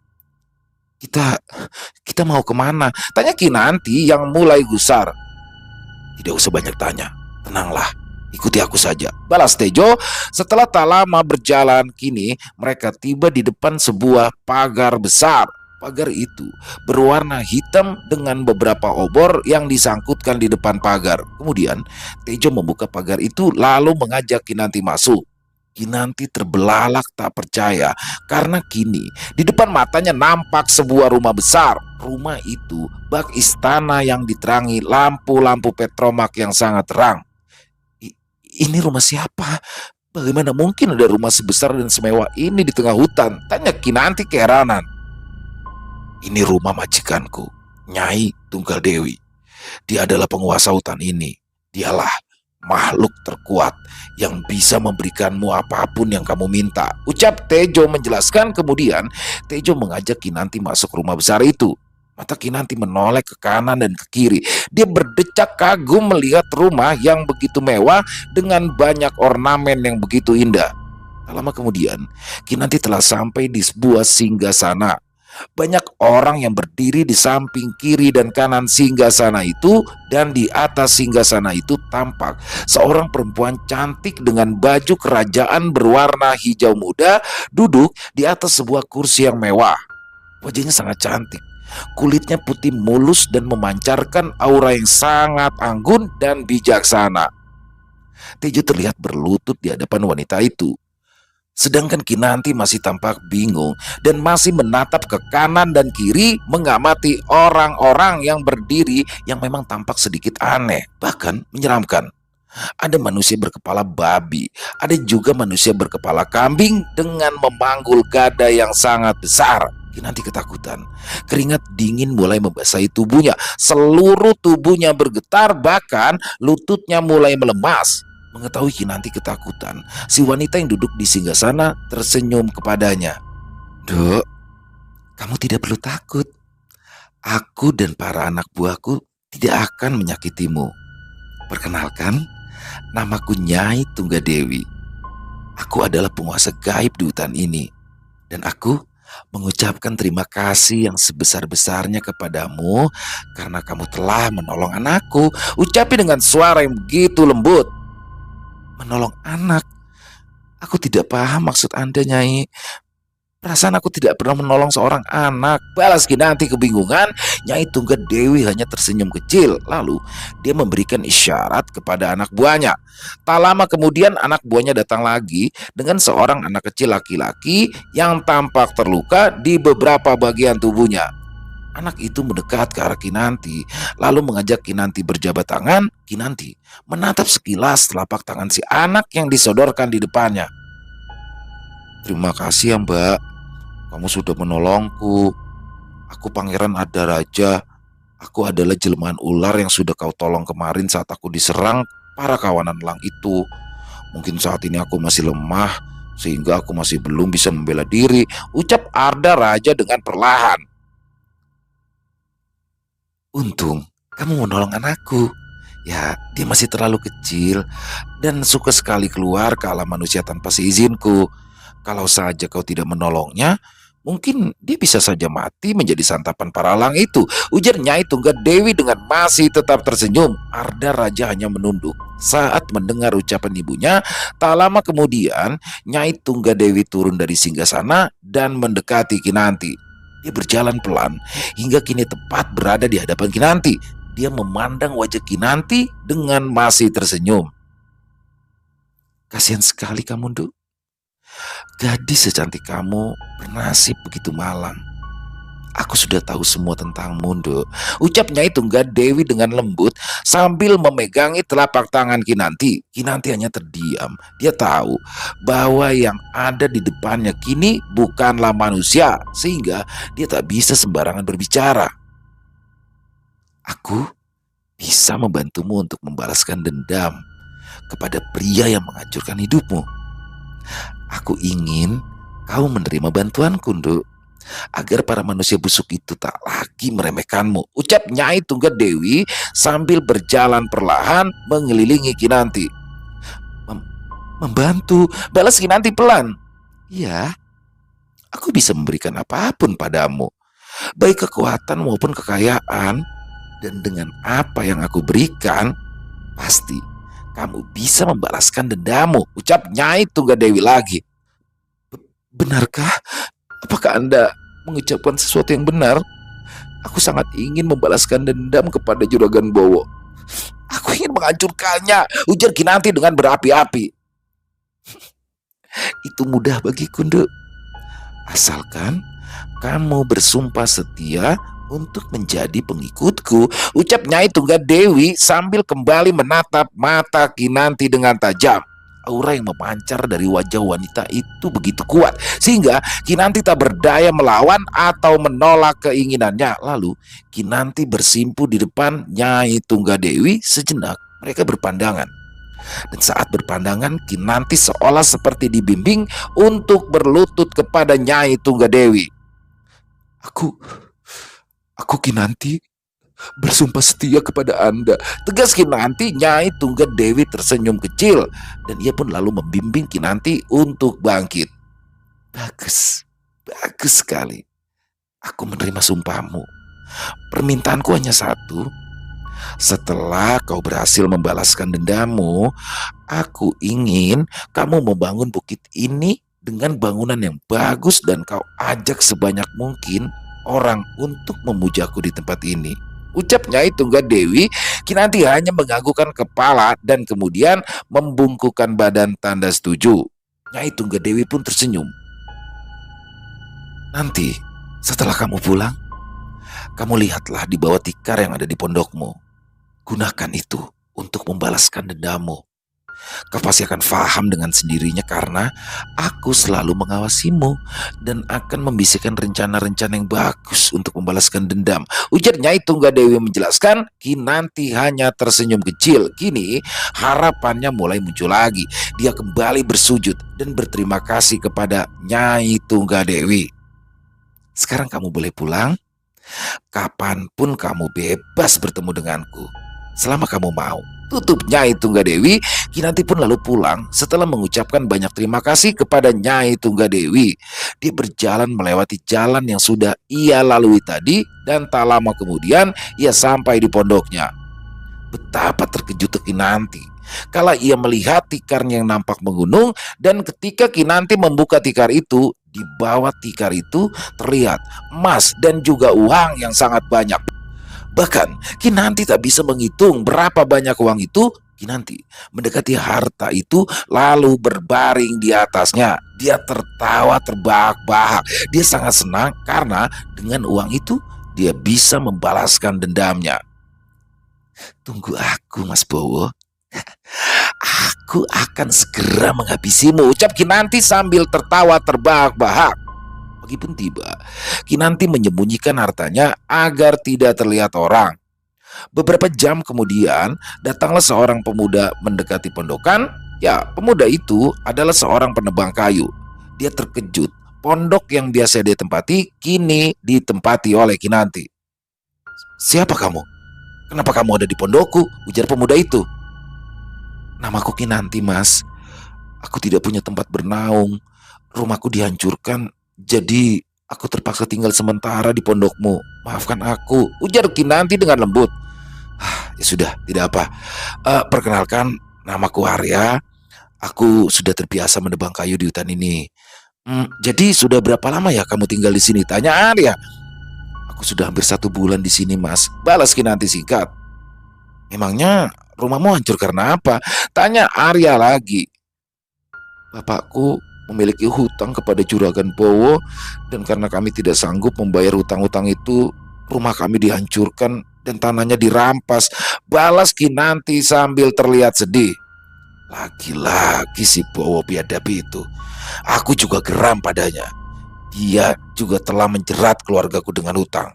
Kita mau kemana?" tanya Kinanti yang mulai gusar. "Tidak usah banyak tanya, tenanglah, ikuti aku saja," balas Tejo. Setelah tak lama berjalan, kini mereka tiba di depan sebuah pagar besar. Pagar itu berwarna hitam dengan beberapa obor yang disangkutkan di depan pagar. Kemudian Tejo membuka pagar itu lalu mengajak Kinanti masuk. Kinanti terbelalak tak percaya karena kini di depan matanya nampak sebuah rumah besar. Rumah itu bak istana yang diterangi lampu-lampu petromak yang sangat terang. Ini rumah siapa? Bagaimana mungkin ada rumah sebesar dan semewah ini di tengah hutan?" tanya Kinanti keheranan. "Ini rumah majikanku, Nyai Tunggal Dewi. Dia adalah penguasa hutan ini. Dialah makhluk terkuat yang bisa memberikanmu apapun yang kamu minta. Ucap Tejo menjelaskan. Kemudian Tejo mengajak Kinanti masuk rumah besar itu. Mata Kinanti menoleh ke kanan dan ke kiri. Dia berdecak kagum melihat rumah yang begitu mewah dengan banyak ornamen yang begitu indah. Tak lama kemudian, Kinanti telah sampai di sebuah singgasana. Banyak orang yang berdiri di samping kiri dan kanan singgasana itu, dan di atas singgasana itu tampak seorang perempuan cantik dengan baju kerajaan berwarna hijau muda duduk di atas sebuah kursi yang mewah. Wajahnya sangat cantik. Kulitnya putih mulus dan memancarkan aura yang sangat anggun dan bijaksana. Tejo terlihat berlutut di hadapan wanita itu. Sedangkan Kinanti masih tampak bingung dan masih menatap ke kanan dan kiri mengamati orang-orang yang berdiri yang memang tampak sedikit aneh, bahkan menyeramkan. Ada manusia berkepala babi, ada juga manusia berkepala kambing dengan memanggul gada yang sangat besar. Kinanti ketakutan. Keringat dingin mulai membasahi tubuhnya. Seluruh tubuhnya bergetar, bahkan lututnya mulai melemas. Mengetahui Kinanti ketakutan, si wanita yang duduk di singgasana tersenyum kepadanya. "Duk, kamu tidak perlu takut. Aku dan para anak buahku tidak akan menyakitimu. Perkenalkan, namaku Nyai Tunggadewi. Aku adalah penguasa gaib di hutan ini. Dan aku mengucapkan terima kasih yang sebesar-besarnya kepadamu karena kamu telah menolong anakku." Ucapi dengan suara yang begitu lembut. "Menolong anak? Aku tidak paham maksud Anda, Nyai. Perasaan aku tidak pernah menolong seorang anak," balas Kinanti kebingungan. Nyai Tunggadewi hanya tersenyum kecil. Lalu dia memberikan isyarat kepada anak buahnya. Tak lama kemudian anak buahnya datang lagi dengan seorang anak kecil laki-laki yang tampak terluka di beberapa bagian tubuhnya. Anak itu mendekat ke arah Kinanti, lalu mengajak Kinanti berjabat tangan. Kinanti menatap sekilas telapak tangan si anak yang disodorkan di depannya. "Terima kasih ya Mbak, kamu sudah menolongku. Aku Pangeran Adaraja. Aku adalah jelmaan ular yang sudah kau tolong kemarin saat aku diserang para kawanan elang itu. Mungkin saat ini aku masih lemah, sehingga aku masih belum bisa membela diri," ucap Arda Raja dengan perlahan. "Untung kamu menolong anakku. Ya, dia masih terlalu kecil dan suka sekali keluar ke alam manusia tanpa seizinku. Kalau saja kau tidak menolongnya, mungkin dia bisa saja mati menjadi santapan para elang itu," ujar Nyai Tunggadewi dengan masih tetap tersenyum. Arda Raja hanya menunduk saat mendengar ucapan ibunya. Tak lama kemudian, Nyai Tunggadewi turun dari singgasana dan mendekati Kinanti. Dia berjalan pelan hingga kini tepat berada di hadapan Kinanti. Dia memandang wajah Kinanti dengan masih tersenyum. "Kasihan sekali kamu, Nduk. Gadis secantik kamu bernasib begitu malang. Aku sudah tahu semua tentangmu, Nduk," ucap Nyai Tunggadewi dengan lembut sambil memegangi telapak tangan Kinanti. Kinanti hanya terdiam. Dia tahu bahwa yang ada di depannya kini bukanlah manusia, sehingga dia tak bisa sembarangan berbicara. "Aku bisa membantumu untuk membalaskan dendam kepada pria yang menghancurkan hidupmu. Aku ingin kau menerima bantuanku, Nduk, agar para manusia busuk itu tak lagi meremehkanmu," ucap Nyai Tunggadewi sambil berjalan perlahan mengelilingi Kinanti. "Membantu," balas Kinanti pelan. "Iya, aku bisa memberikan apapun padamu, baik kekuatan maupun kekayaan. Dan dengan apa yang aku berikan, pasti kamu bisa membalaskan dendammu," ucap Nyai Tunggadewi lagi. "Benarkah? Apakah Anda mengucapkan sesuatu yang benar? Aku sangat ingin membalaskan dendam kepada Juragan Bowo. Aku ingin menghancurkannya," ujar Kinanti dengan berapi-api. "Itu mudah bagiku, Nduk. Asalkan kamu bersumpah setia untuk menjadi pengikutku," ucap Nyai Tunggadewi sambil kembali menatap mata Kinanti dengan tajam. Aura yang memancar dari wajah wanita itu begitu kuat sehingga Kinanti tak berdaya melawan atau menolak keinginannya. Lalu Kinanti bersimpu di depan Nyai Tunggadewi. Sejenak mereka berpandangan. Dan saat berpandangan, Kinanti seolah seperti dibimbing untuk berlutut kepada Nyai Tunggadewi. Aku Kinanti bersumpah setia kepada Anda, tegas Kinanti. Nyai Tunggadewi tersenyum kecil dan ia pun lalu membimbing Kinanti untuk bangkit. Bagus, bagus sekali. Aku menerima sumpahmu. Permintaanku hanya satu. Setelah kau berhasil membalaskan dendammu, aku ingin kamu membangun bukit ini dengan bangunan yang bagus dan kau ajak sebanyak mungkin orang untuk memujaku di tempat ini. Ucap Nyai Tunggadewi. Kinanti hanya menganggukkan kepala dan kemudian membungkukkan badan tanda setuju. Nyai Tunggadewi pun tersenyum. Nanti setelah kamu pulang, kamu lihatlah di bawah tikar yang ada di pondokmu. Gunakan itu untuk membalaskan dendammu. Kau pasti akan paham dengan sendirinya karena aku selalu mengawasimu dan akan membisikkan rencana-rencana yang bagus untuk membalaskan dendam. Ujar Nyai Tunggadewi menjelaskan. Kinanti hanya tersenyum kecil. Kini harapannya mulai muncul lagi. Dia kembali bersujud dan berterima kasih kepada Nyai Tunggadewi. Sekarang kamu boleh pulang. Kapanpun kamu bebas bertemu denganku, selama kamu mau. Tutup Nyai Tunggadewi. Kinanti pun lalu pulang setelah mengucapkan banyak terima kasih kepada Nyai Tunggadewi. Dia berjalan melewati jalan yang sudah ia lalui tadi dan tak lama kemudian ia sampai di pondoknya. Betapa terkejut Kinanti kala ia melihat tikarnya yang nampak menggunung, dan ketika Kinanti membuka tikar itu, di bawah tikar itu terlihat emas dan juga uang yang sangat banyak. Bahkan Kinanti tak bisa menghitung berapa banyak uang itu. Kinanti mendekati harta itu lalu berbaring di atasnya. Dia tertawa terbahak-bahak. Dia sangat senang karena dengan uang itu dia bisa membalaskan dendamnya. Tunggu aku, Mas Bowo. Aku akan segera menghabisimu, ucap Kinanti sambil tertawa terbahak-bahak. Pagi pun tiba. Kinanti menyembunyikan hartanya agar tidak terlihat orang. Beberapa jam kemudian datanglah seorang pemuda mendekati pondokan. Ya, pemuda itu adalah seorang penebang kayu. Dia terkejut. Pondok yang biasa dia tempati kini ditempati oleh Kinanti. Siapa kamu? Kenapa kamu ada di pondokku? Ujar pemuda itu. Namaku Kinanti, Mas. Aku tidak punya tempat bernaung. Rumahku dihancurkan, jadi aku terpaksa tinggal sementara di pondokmu. Maafkan aku, ujar Kinanti dengan lembut. Ya sudah, tidak apa. Perkenalkan, namaku Arya. Aku sudah terbiasa menebang kayu di hutan ini. Jadi sudah berapa lama ya kamu tinggal di sini? Tanya Arya. Aku sudah hampir 1 bulan di sini, Mas. Balas Kinanti singkat. Emangnya rumahmu hancur karena apa? Tanya Arya lagi. Bapakku memiliki hutang kepada Juragan Bowo, dan karena kami tidak sanggup membayar hutang-hutang itu, rumah kami dihancurkan dan tanahnya dirampas. Balas Kinanti sambil terlihat sedih. Lagi-lagi si Bowo biadab itu. Aku juga geram padanya. Dia juga telah menjerat keluargaku dengan hutang.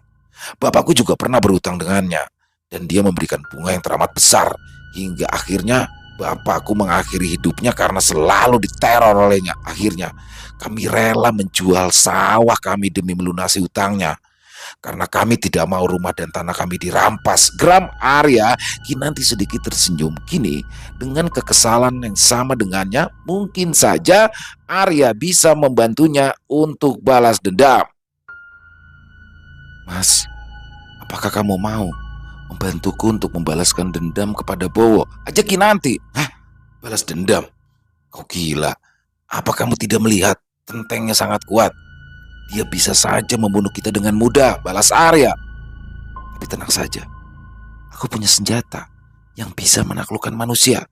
Bapakku juga pernah berhutang dengannya, dan dia memberikan bunga yang teramat besar. Hingga akhirnya bapakku mengakhiri hidupnya karena selalu diteror olehnya. Akhirnya kami rela menjual sawah kami demi melunasi hutangnya. Karena kami tidak mau rumah dan tanah kami dirampas. Geram Arya. Kinanti sedikit tersenyum. Kini dengan kekesalan yang sama dengannya, mungkin saja Arya bisa membantunya untuk balas dendam. Mas, apakah kamu mau membantuku untuk membalaskan dendam kepada Bowo? Ajak Kinanti. Hah? Balas dendam? Kau gila. Apa kamu tidak melihat tentengnya sangat kuat? Dia bisa saja membunuh kita dengan mudah, balas Arya. Tapi tenang saja. Aku punya senjata yang bisa menaklukkan manusia.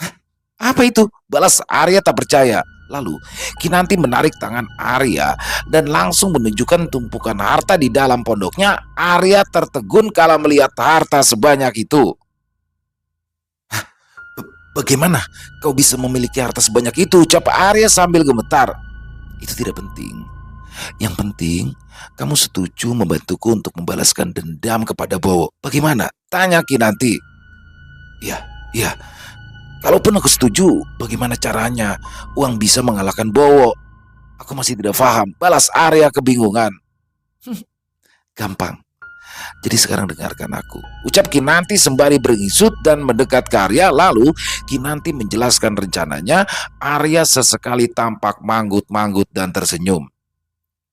Hah? Apa itu? Balas Arya tak percaya. Lalu Kinanti menarik tangan Arya dan langsung menunjukkan tumpukan harta di dalam pondoknya. Arya tertegun kala melihat harta sebanyak itu. Bagaimana kau bisa memiliki harta sebanyak itu? Ucap Arya sambil gemetar. Itu tidak penting. Yang penting, kamu setuju membantuku untuk membalaskan dendam kepada Bowo. Bagaimana? Tanya Kinanti. Ya, ya. Kalaupun aku setuju, bagaimana caranya uang bisa mengalahkan Bowo? Aku masih tidak paham. Balas Arya kebingungan. Gampang. Jadi sekarang dengarkan aku. Ucap Kinanti sembari beringisut dan mendekat ke Arya. Lalu Kinanti menjelaskan rencananya. Arya sesekali tampak manggut-manggut dan tersenyum.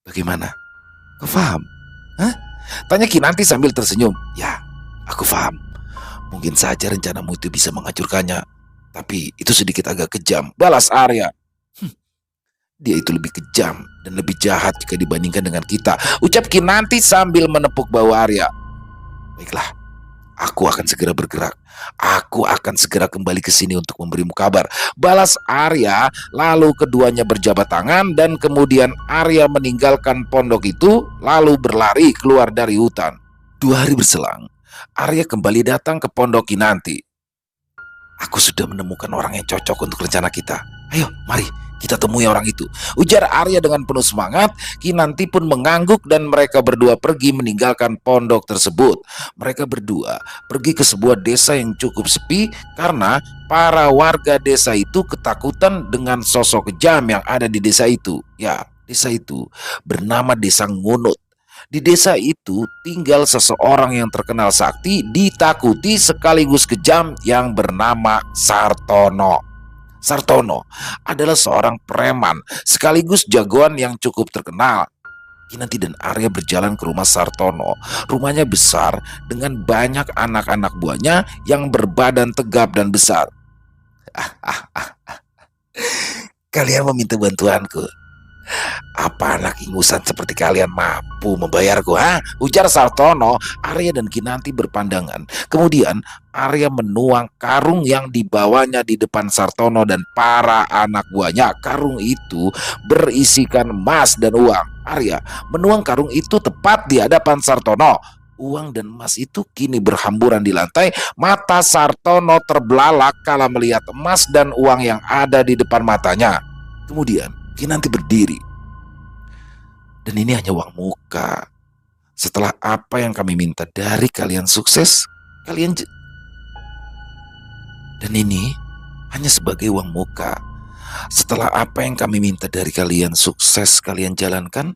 Bagaimana? Kau paham? Hah? Tanya Kinanti sambil tersenyum. Ya, aku paham. Mungkin saja rencanamu itu bisa menghancurkannya. Tapi itu sedikit agak kejam. Balas Arya. Dia itu lebih kejam dan lebih jahat jika dibandingkan dengan kita. Ucap Kinanti sambil menepuk bahu Arya. Baiklah, aku akan segera bergerak. Aku akan segera kembali ke sini untuk memberimu kabar. Balas Arya, lalu keduanya berjabat tangan dan kemudian Arya meninggalkan pondok itu lalu berlari keluar dari hutan. 2 hari berselang, Arya kembali datang ke pondok Kinanti. Aku sudah menemukan orang yang cocok untuk rencana kita. Ayo, mari kita temui orang itu, ujar Arya dengan penuh semangat. Kinanti pun mengangguk dan mereka berdua pergi meninggalkan pondok tersebut. Mereka berdua pergi ke sebuah desa yang cukup sepi karena para warga desa itu ketakutan dengan sosok kejam yang ada di desa itu. Ya, desa itu bernama Desa Ngunut. Di desa itu tinggal seseorang yang terkenal sakti, ditakuti sekaligus kejam yang bernama Sartono. Sartono adalah seorang preman sekaligus jagoan yang cukup terkenal. Kinanti dan Arya berjalan ke rumah Sartono. Rumahnya besar dengan banyak anak-anak buahnya yang berbadan tegap dan besar. Kalian meminta bantuanku. Apa anak ingusan seperti kalian mampu membayarku, ha? Ujar Sartono. Arya dan Kinanti berpandangan. Kemudian Arya menuang karung yang dibawanya di depan Sartono dan para anak buahnya. Karung itu berisikan emas dan uang. Arya menuang karung itu tepat di hadapan Sartono. Uang dan emas itu kini berhamburan di lantai. Mata Sartono terbelalak kala melihat emas dan uang yang ada di depan matanya. Kemudian Kinanti berdiri. Dan ini hanya uang muka. Setelah apa yang kami minta dari kalian sukses, dan ini hanya sebagai uang muka. Setelah apa yang kami minta dari kalian sukses kalian jalankan,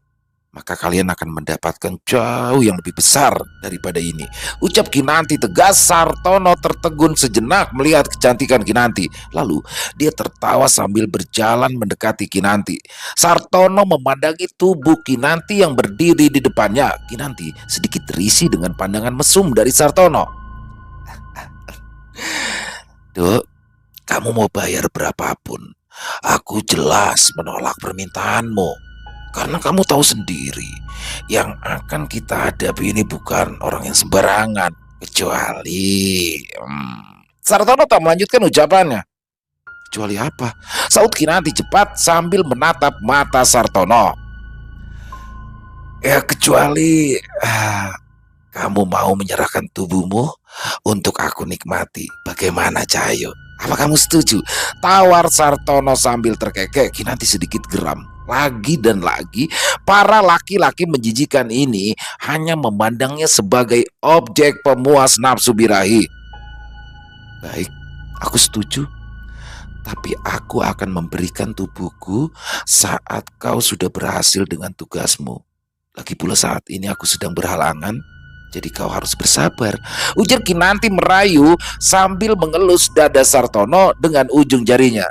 maka kalian akan mendapatkan jauh yang lebih besar daripada ini. Ucap Kinanti tegas. Sartono tertegun sejenak melihat kecantikan Kinanti. Lalu dia tertawa sambil berjalan mendekati Kinanti. Sartono memandangi tubuh Kinanti yang berdiri di depannya. Kinanti sedikit terisi dengan pandangan mesum dari Sartono. Duk, kamu mau bayar berapapun, aku jelas menolak permintaanmu. Karena kamu tahu sendiri, yang akan kita hadapi ini bukan orang yang sembarangan. Kecuali... Sartono tak melanjutkan ucapannya. Kecuali apa? Saut Kinanti cepat sambil menatap mata Sartono. Ya, kecuali... kamu mau menyerahkan tubuhmu untuk aku nikmati. Bagaimana, Cahyo? Apa kamu setuju? Tawar Sartono sambil terkekeh. Kinanti sedikit geram. Lagi dan lagi, para laki-laki menjijikan ini hanya memandangnya sebagai objek pemuas nafsu birahi. Baik, aku setuju. Tapi aku akan memberikan tubuhku saat kau sudah berhasil dengan tugasmu. Lagi pula saat ini aku sedang berhalangan, jadi kau harus bersabar. Ujar Kinanti merayu sambil mengelus dada Sartono dengan ujung jarinya.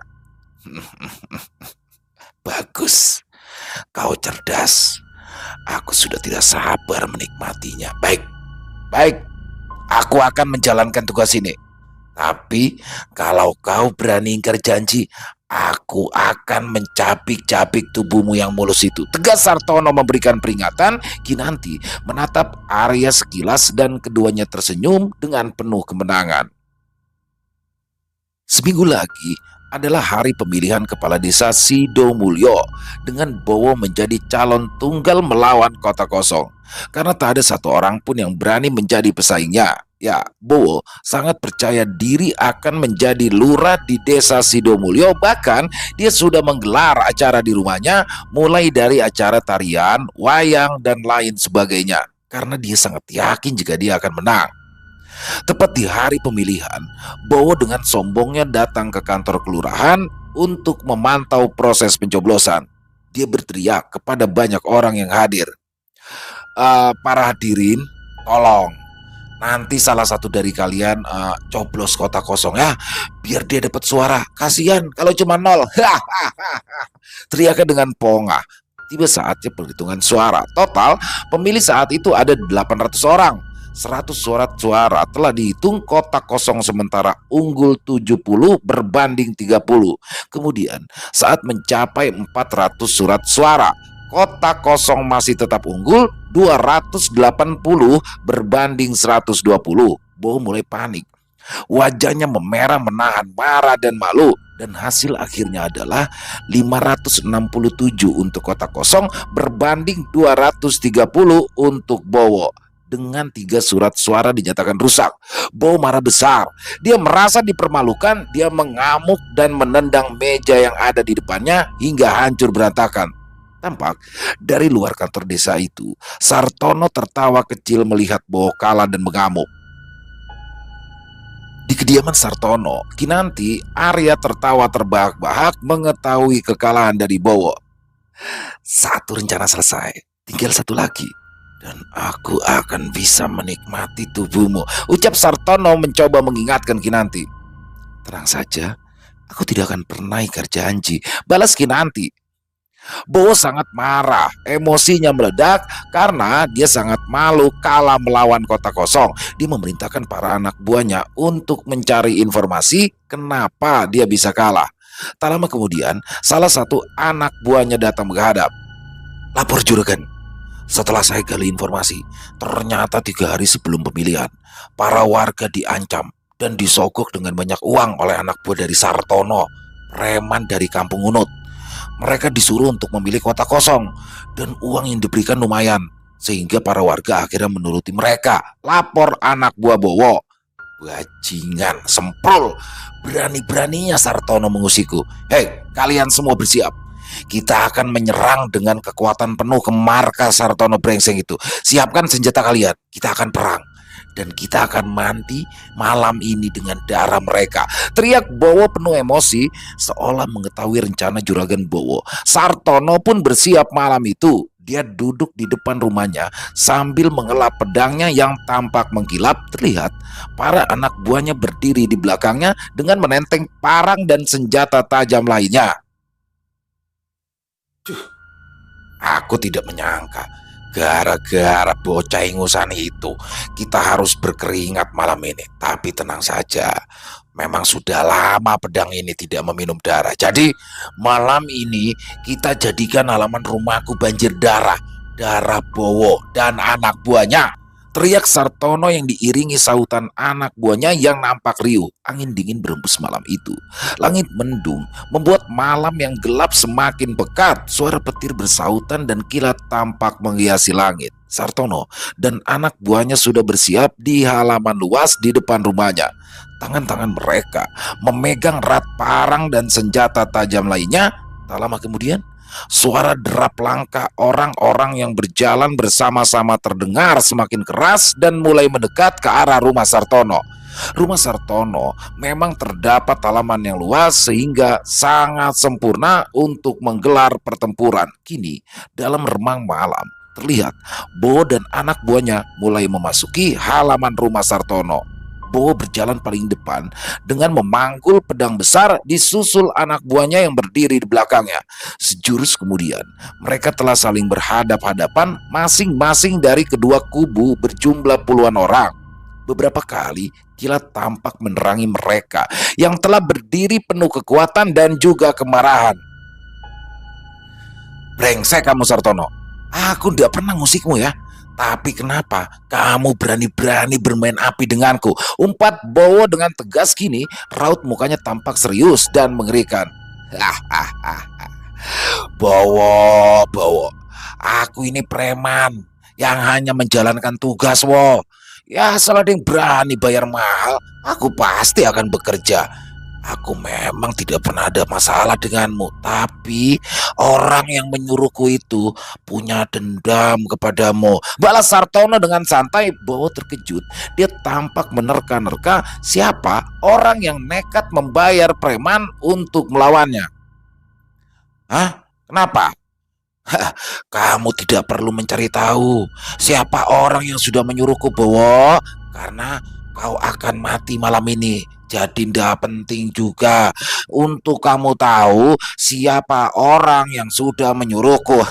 Bagus, kau cerdas. Aku sudah tidak sabar menikmatinya. Baik, aku akan menjalankan tugas ini. Tapi kalau kau berani ingkar janji, aku akan mencapik-capik tubuhmu yang mulus itu. Tegas Sartono memberikan peringatan. Kinanti menatap Arya sekilas dan keduanya tersenyum dengan penuh kemenangan. Seminggu lagi adalah hari pemilihan kepala desa Sidomulyo dengan Bowo menjadi calon tunggal melawan kota kosong. Karena tak ada satu orang pun yang berani menjadi pesaingnya. Ya, Bowo sangat percaya diri akan menjadi lurah di desa Sidomulyo. Bahkan dia sudah menggelar acara di rumahnya, mulai dari acara tarian, wayang, dan lain sebagainya. Karena dia sangat yakin jika dia akan menang. Tepat di hari pemilihan, Bowo dengan sombongnya datang ke kantor kelurahan untuk memantau proses pencoblosan. Dia berteriak kepada banyak orang yang hadir. Para hadirin, tolong nanti salah satu dari kalian coblos kotak kosong ya, biar dia dapat suara. Kasihan kalau cuma nol. Teriaknya dengan pongah. Tiba saatnya perhitungan suara. Total pemilih saat itu ada 800 orang. 100 surat suara telah dihitung, kotak kosong sementara unggul 70 berbanding 30. Kemudian saat mencapai 400 surat suara, kotak kosong masih tetap unggul 280 berbanding 120. Bowo mulai panik. Wajahnya memerah menahan marah dan malu, dan hasil akhirnya adalah 567 untuk kotak kosong berbanding 230 untuk Bowo. Dengan 3 surat suara dinyatakan rusak, Bowo marah besar. Dia merasa dipermalukan, dia mengamuk dan menendang meja yang ada di depannya hingga hancur berantakan. Tampak dari luar kantor desa itu, Sartono tertawa kecil melihat Bowo kalah dan mengamuk. Di kediaman Sartono, Kinanti, Arya tertawa terbahak-bahak mengetahui kekalahan dari Bowo. Satu rencana selesai, tinggal satu lagi. Dan aku akan bisa menikmati tubuhmu, ucap Sartono mencoba mengingatkan Kinanti. Tenang saja, aku tidak akan pernah ingkar janji, balas Kinanti. Bowo sangat marah, emosinya meledak karena dia sangat malu kalah melawan kotak kosong. Dia memerintahkan para anak buahnya untuk mencari informasi kenapa dia bisa kalah. Tak lama kemudian, salah satu anak buahnya datang menghadap. Lapor juragan, setelah saya gali informasi, ternyata 3 hari sebelum pemilihan, para warga diancam dan disogok dengan banyak uang oleh anak buah dari Sartono, preman dari kampung Unut. Mereka disuruh untuk memilih kotak kosong, dan uang yang diberikan lumayan, sehingga para warga akhirnya menuruti mereka. Lapor anak buah Bowo. Bajingan, semprul, berani-beraninya Sartono mengusikku. Hei, kalian semua bersiap. Kita akan menyerang dengan kekuatan penuh ke markas Sartono brengsek itu. Siapkan senjata kalian, kita akan perang. Dan kita akan mandi malam ini dengan darah mereka, teriak Bowo penuh emosi seolah mengetahui rencana juragan Bowo. Sartono pun bersiap malam itu. Dia duduk di depan rumahnya sambil mengelap pedangnya yang tampak mengkilap. Terlihat para anak buahnya berdiri di belakangnya dengan menenteng parang dan senjata tajam lainnya. Aku tidak menyangka gara-gara bocah ingusan itu kita harus berkeringat malam ini. Tapi tenang saja, memang sudah lama pedang ini tidak meminum darah. Jadi malam ini kita jadikan halaman rumahku banjir darah. Darah Bowo dan anak buahnya, teriak Sartono yang diiringi sautan anak buahnya yang nampak riuh. Angin dingin berembus malam itu. Langit mendung membuat malam yang gelap semakin pekat. Suara petir bersautan dan kilat tampak menghiasi langit. Sartono dan anak buahnya sudah bersiap di halaman luas di depan rumahnya. Tangan-tangan mereka memegang rat parang dan senjata tajam lainnya. Tak lama kemudian, suara derap langkah orang-orang yang berjalan bersama-sama terdengar semakin keras dan mulai mendekat ke arah rumah Sartono. Rumah Sartono memang terdapat halaman yang luas sehingga sangat sempurna untuk menggelar pertempuran. Kini dalam remang malam terlihat Bowo dan anak buahnya mulai memasuki halaman rumah Sartono. Bowo berjalan paling depan dengan memanggul pedang besar, disusul anak buahnya yang berdiri di belakangnya. Sejurus kemudian, mereka telah saling berhadap-hadapan, masing-masing dari kedua kubu berjumlah puluhan orang. Beberapa kali kilat tampak menerangi mereka yang telah berdiri penuh kekuatan dan juga kemarahan. Brengsek kamu Sartono, aku tidak pernah ngusikmu ya. Tapi kenapa kamu berani-berani bermain api denganku? Umpat Bowo dengan tegas. Kini raut mukanya tampak serius dan mengerikan. Bowo, aku ini preman yang hanya menjalankan tugas, wo. Ya, asal ada yang berani bayar mahal, aku pasti akan bekerja. Aku memang tidak pernah ada masalah denganmu, tapi orang yang menyuruhku itu punya dendam kepadamu. Balas Sartono dengan santai. Bowo terkejut. Dia tampak menerka-nerka siapa orang yang nekat membayar preman untuk melawannya. Hah? Kenapa? Kamu tidak perlu mencari tahu siapa orang yang sudah menyuruhku, Bowo, karena kau akan mati malam ini. Jadi tidak penting juga untuk kamu tahu siapa orang yang sudah menyuruhku.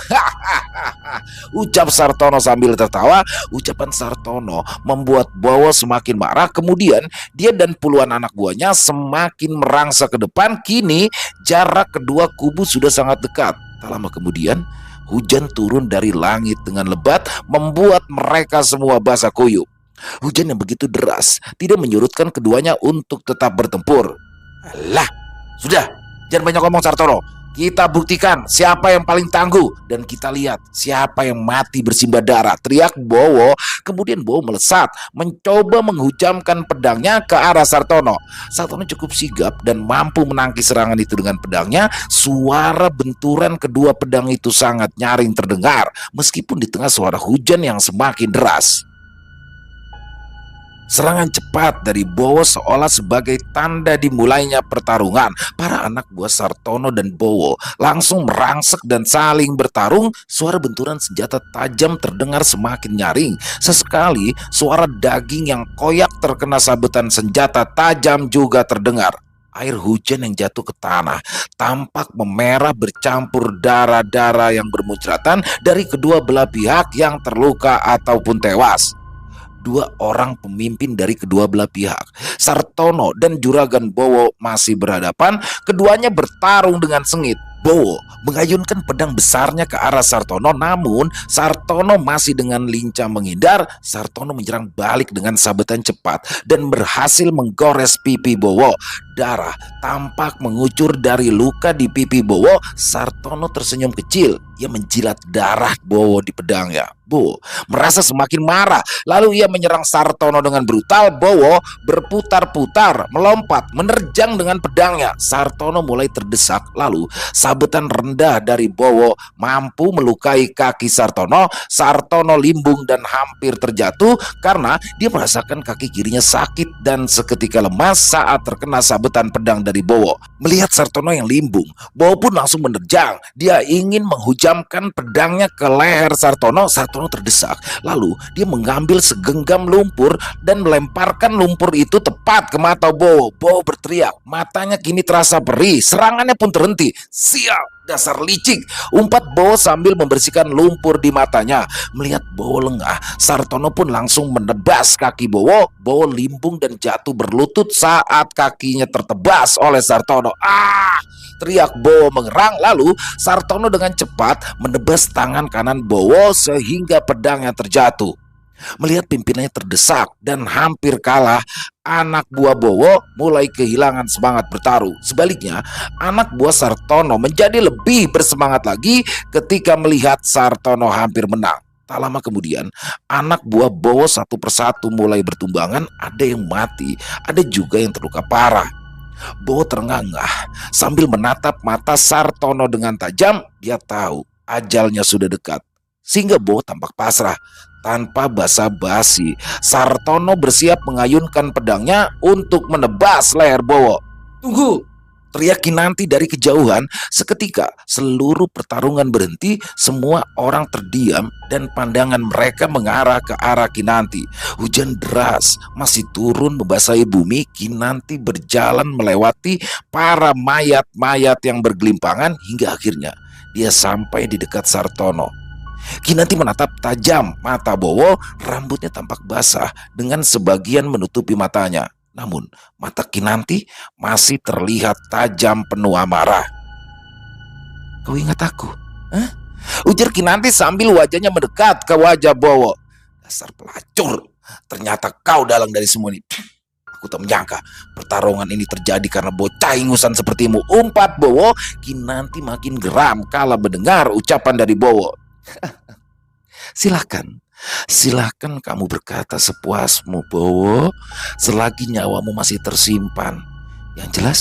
Ucap Sartono sambil tertawa. Ucapan Sartono membuat Bowo semakin marah. Kemudian dia dan puluhan anak buahnya semakin merangsek ke depan. Kini jarak kedua kubu sudah sangat dekat. Tak lama kemudian hujan turun dari langit dengan lebat, membuat mereka semua basah kuyup. Hujan yang begitu deras tidak menyurutkan keduanya untuk tetap bertempur. Alah, sudah, jangan banyak ngomong Sartono. Kita buktikan siapa yang paling tangguh dan kita lihat siapa yang mati bersimbah darah, teriak Bowo. Kemudian Bowo melesat, mencoba menghujamkan pedangnya ke arah Sartono. Sartono cukup sigap dan mampu menangkis serangan itu dengan pedangnya. Suara benturan kedua pedang itu sangat nyaring terdengar, meskipun di tengah suara hujan yang semakin deras. Serangan cepat dari Bowo seolah sebagai tanda dimulainya pertarungan. Para anak buah Sartono dan Bowo langsung merangsek dan saling bertarung. Suara benturan senjata tajam terdengar semakin nyaring. Sesekali suara daging yang koyak terkena sabetan senjata tajam juga terdengar. Air hujan yang jatuh ke tanah tampak memerah bercampur darah-darah yang bermuncratan dari kedua belah pihak yang terluka ataupun tewas. Dua orang pemimpin dari kedua belah pihak, Sartono dan Juragan Bowo, masih berhadapan. Keduanya bertarung dengan sengit. Bowo mengayunkan pedang besarnya ke arah Sartono, namun Sartono masih dengan lincah menghindar. Sartono menyerang balik dengan sabetan cepat dan berhasil menggores pipi Bowo. Darah tampak mengucur dari luka di pipi Bowo. Sartono tersenyum kecil. Ia menjilat darah Bowo di pedangnya. Bowo merasa semakin marah. Lalu ia menyerang Sartono dengan brutal. Bowo berputar-putar, melompat, menerjang dengan pedangnya. Sartono mulai terdesak. Lalu sabetan rendah dari Bowo mampu melukai kaki Sartono. Sartono limbung dan hampir terjatuh karena dia merasakan kaki kirinya sakit dan seketika lemas saat terkena sabetan pedang dari Bowo. Melihat Sartono yang limbung, Bowo pun langsung menerjang. Dia ingin menghujamkan pedangnya ke leher Sartono. Sartono terdesak. Lalu dia mengambil segenggam lumpur dan melemparkan lumpur itu tepat ke mata Bowo. Bowo berteriak. Matanya kini terasa perih. Serangannya pun terhenti. Sial, dasar licik, umpat Bowo sambil membersihkan lumpur di matanya. Melihat Bowo lengah, Sartono pun langsung menebas kaki Bowo. Bowo limbung dan jatuh berlutut saat kakinya tertebas oleh Sartono. Ah! Teriak Bowo mengerang. Lalu Sartono dengan cepat menebas tangan kanan Bowo sehingga pedangnya terjatuh. Melihat pimpinannya terdesak dan hampir kalah, anak buah Bowo mulai kehilangan semangat bertarung. Sebaliknya, anak buah Sartono menjadi lebih bersemangat lagi ketika melihat Sartono hampir menang. Tak lama kemudian, anak buah Bowo satu persatu mulai bertumbangan. Ada yang mati, ada juga yang terluka parah. Bowo terengah-engah sambil menatap mata Sartono dengan tajam. Dia tahu ajalnya sudah dekat, sehingga Bowo tampak pasrah. Tanpa basa-basi, Sartono bersiap mengayunkan pedangnya untuk menebas leher Bowo. Tunggu! Teriak Kinanti dari kejauhan. Seketika seluruh pertarungan berhenti. Semua orang terdiam dan pandangan mereka mengarah ke arah Kinanti. Hujan deras masih turun membasahi bumi. Kinanti berjalan melewati para mayat-mayat yang bergelimpangan hingga akhirnya dia sampai di dekat Sartono. Kinanti menatap tajam mata Bowo. Rambutnya tampak basah dengan sebagian menutupi matanya. Namun mata Kinanti masih terlihat tajam penuh amarah. Kau ingat aku? Hah? Ujar Kinanti sambil wajahnya mendekat ke wajah Bowo. Dasar pelacur, ternyata kau dalang dari semua ini. Aku tak menyangka pertarungan ini terjadi karena bocah ingusan sepertimu, umpat Bowo. Kinanti makin geram kala mendengar ucapan dari Bowo. Silakan, Silahkan kamu berkata sepuasmu, Bowo, selagi nyawamu masih tersimpan. Yang jelas,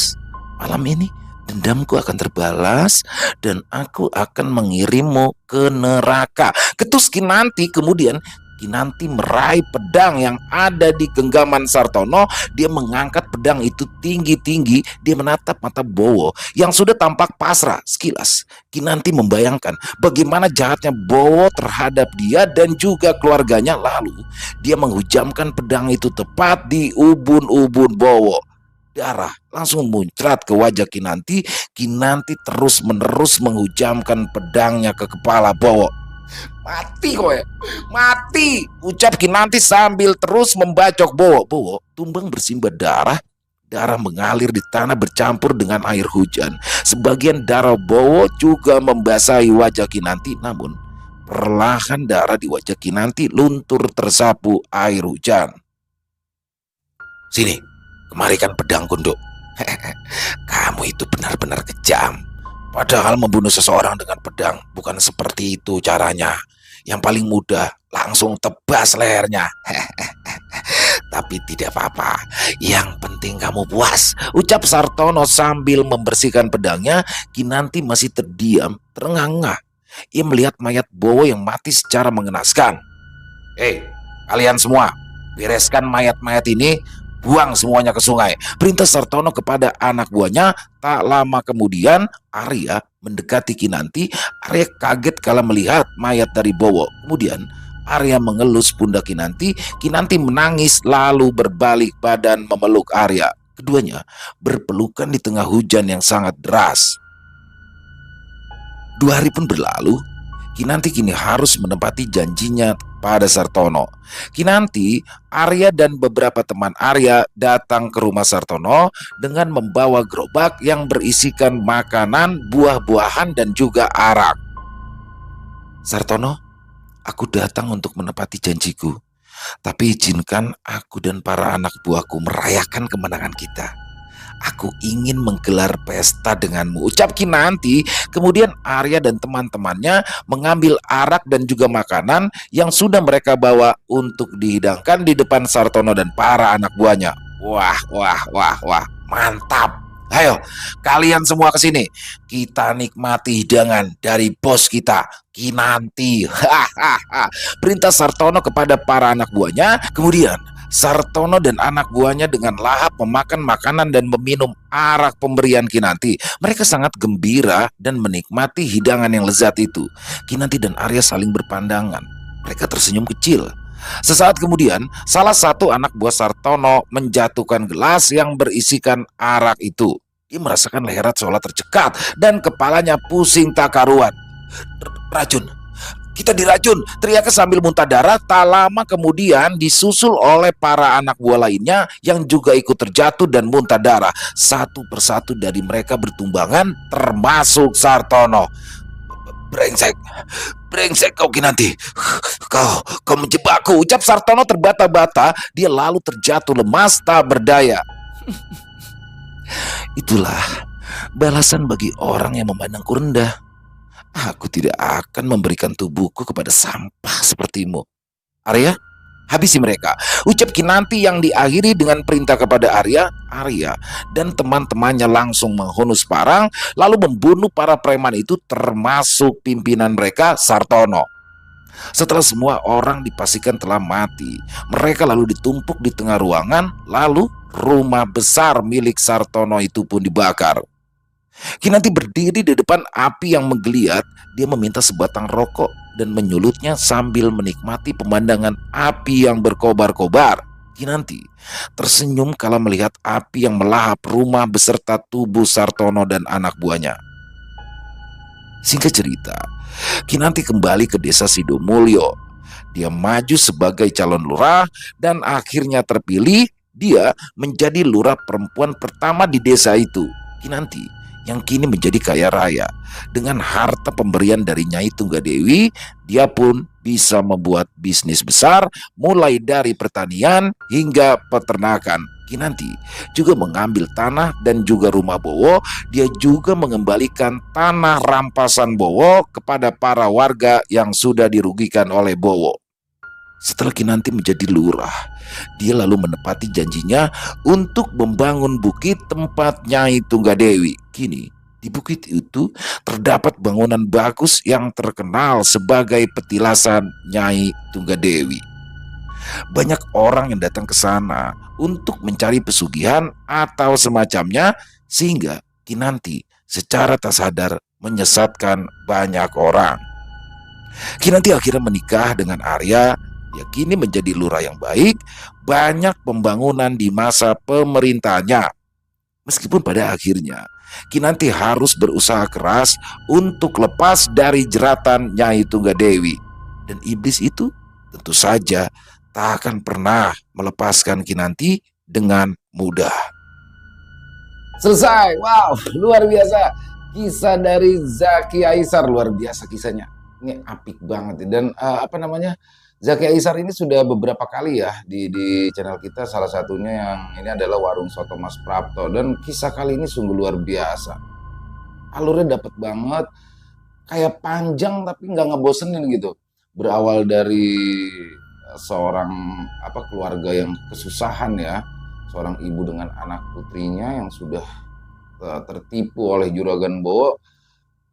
malam ini dendamku akan terbalas dan aku akan mengirimmu ke neraka. Ketus Kinanti kemudian Kinanti meraih pedang yang ada di genggaman Sartono. Dia mengangkat pedang itu tinggi-tinggi. Dia menatap mata Bowo yang sudah tampak pasrah. Sekilas Kinanti membayangkan bagaimana jahatnya Bowo terhadap dia dan juga keluarganya. Lalu dia menghujamkan pedang itu tepat di ubun-ubun Bowo. Darah langsung muncrat ke wajah Kinanti. Kinanti terus-menerus menghujamkan pedangnya ke kepala Bowo. Mati kowe, mati, ucap Kinanti sambil terus membacok Bowo. Bowo tumbang bersimbah darah. Darah mengalir di tanah bercampur dengan air hujan. Sebagian darah Bowo juga membasahi wajah Kinanti. Namun perlahan darah di wajah Kinanti luntur tersapu air hujan. Sini, kemarikan pedang Kunduk. Kamu itu benar-benar kejam. Padahal membunuh seseorang dengan pedang bukan seperti itu caranya. Yang paling mudah, langsung tebas lehernya. Tapi tidak apa-apa, yang penting kamu puas, ucap Sartono sambil membersihkan pedangnya. Kinanti masih terdiam, terengah-engah. Ia melihat mayat Bowo yang mati secara mengenaskan. Hei, kalian semua, bereskan mayat-mayat ini, buang semuanya ke sungai, perintah Sartono kepada anak buahnya. Tak lama kemudian Arya mendekati Kinanti. Arya kaget kala melihat mayat dari Bowo. Kemudian Arya mengelus pundak Kinanti. Kinanti menangis lalu berbalik badan memeluk Arya. Keduanya berpelukan di tengah hujan yang sangat deras. 2 hari pun berlalu. Kinanti kini harus menepati janjinya pada Sartono. Kinanti, Arya dan beberapa teman Arya datang ke rumah Sartono dengan membawa gerobak yang berisikan makanan, buah-buahan dan juga arak. Sartono, aku datang untuk menepati janjiku. Tapi izinkan aku dan para anak buahku merayakan kemenangan kita. Aku ingin menggelar pesta denganmu, ucap Kinanti. Kemudian Arya dan teman-temannya mengambil arak dan juga makanan yang sudah mereka bawa untuk dihidangkan di depan Sartono dan para anak buahnya. Wah, wah, wah, wah, mantap. Ayo, kalian semua ke sini. Kita nikmati hidangan dari bos kita, Kinanti. Hahaha. Perintah Sartono kepada para anak buahnya. Kemudian Sartono dan anak buahnya dengan lahap memakan makanan dan meminum arak pemberian Kinanti. Mereka sangat gembira dan menikmati hidangan yang lezat itu. Kinanti dan Arya saling berpandangan. Mereka tersenyum kecil. Sesaat kemudian, salah satu anak buah Sartono menjatuhkan gelas yang berisikan arak itu. Dia merasakan lehernya seolah tercekat dan kepalanya pusing tak karuan. Racun! Kita diracun, teriaknya sambil muntah darah. Tak lama kemudian disusul oleh para anak buah lainnya yang juga ikut terjatuh dan muntah darah. Satu persatu dari mereka bertumbangan, termasuk Sartono. Brengsek, brengsek kau Kinanti. Kau menjebakku, ucap Sartono terbata-bata. Dia lalu terjatuh lemas tak berdaya. Itulah balasan bagi orang yang memandangku rendah. Aku tidak akan memberikan tubuhku kepada sampah sepertimu. Arya, habisi mereka, ucap Kinanti yang diakhiri dengan perintah kepada Arya. Arya dan teman-temannya langsung menghunus parang lalu membunuh para preman itu termasuk pimpinan mereka, Sartono. Setelah semua orang dipastikan telah mati, mereka lalu ditumpuk di tengah ruangan. Lalu rumah besar milik Sartono itu pun dibakar. Kinanti berdiri di depan api yang menggeliat. Dia meminta sebatang rokok dan menyulutnya sambil menikmati pemandangan api yang berkobar-kobar. Kinanti tersenyum kala melihat api yang melahap rumah beserta tubuh Sartono dan anak buahnya. Singkat cerita, Kinanti kembali ke desa Sidomulyo. Dia maju sebagai calon lurah dan akhirnya terpilih. Dia menjadi lurah perempuan pertama di desa itu. Kinanti yang kini menjadi kaya raya. Dengan harta pemberian dari Nyai Tunggadewi, dia pun bisa membuat bisnis besar mulai dari pertanian hingga peternakan. Kinanti juga mengambil tanah dan juga rumah Bowo. Dia juga mengembalikan tanah rampasan Bowo kepada para warga yang sudah dirugikan oleh Bowo. Setelah Kinanti menjadi lurah, dia lalu menepati janjinya untuk membangun bukit tempat Nyai Tunggadewi. Kini, di bukit itu terdapat bangunan bagus yang terkenal sebagai petilasan Nyai Tunggadewi. Banyak orang yang datang ke sana untuk mencari pesugihan atau semacamnya, sehingga Kinanti secara tak sadar menyesatkan banyak orang. Kinanti akhirnya menikah dengan Arya. Dia kini menjadi lurah yang baik. Banyak pembangunan di masa pemerintahnya. Meskipun pada akhirnya Kinanti harus berusaha keras untuk lepas dari jeratan Nyai Tunggadewi. Dan iblis itu tentu saja tak akan pernah melepaskan Kinanti dengan mudah. Selesai. Wow, luar biasa. Kisah dari Zaki Aisar, luar biasa kisahnya. Ini apik banget. Dan Zaki Aisar ini sudah beberapa kali ya di channel kita. Salah satunya yang ini adalah Warung Soto Mas Prapto. Dan kisah kali ini sungguh luar biasa. Alurnya dapet banget. Kayak panjang tapi nggak ngebosenin gitu. Berawal dari seorang keluarga yang kesusahan ya. Seorang ibu dengan anak putrinya yang sudah tertipu oleh Juragan Bowo,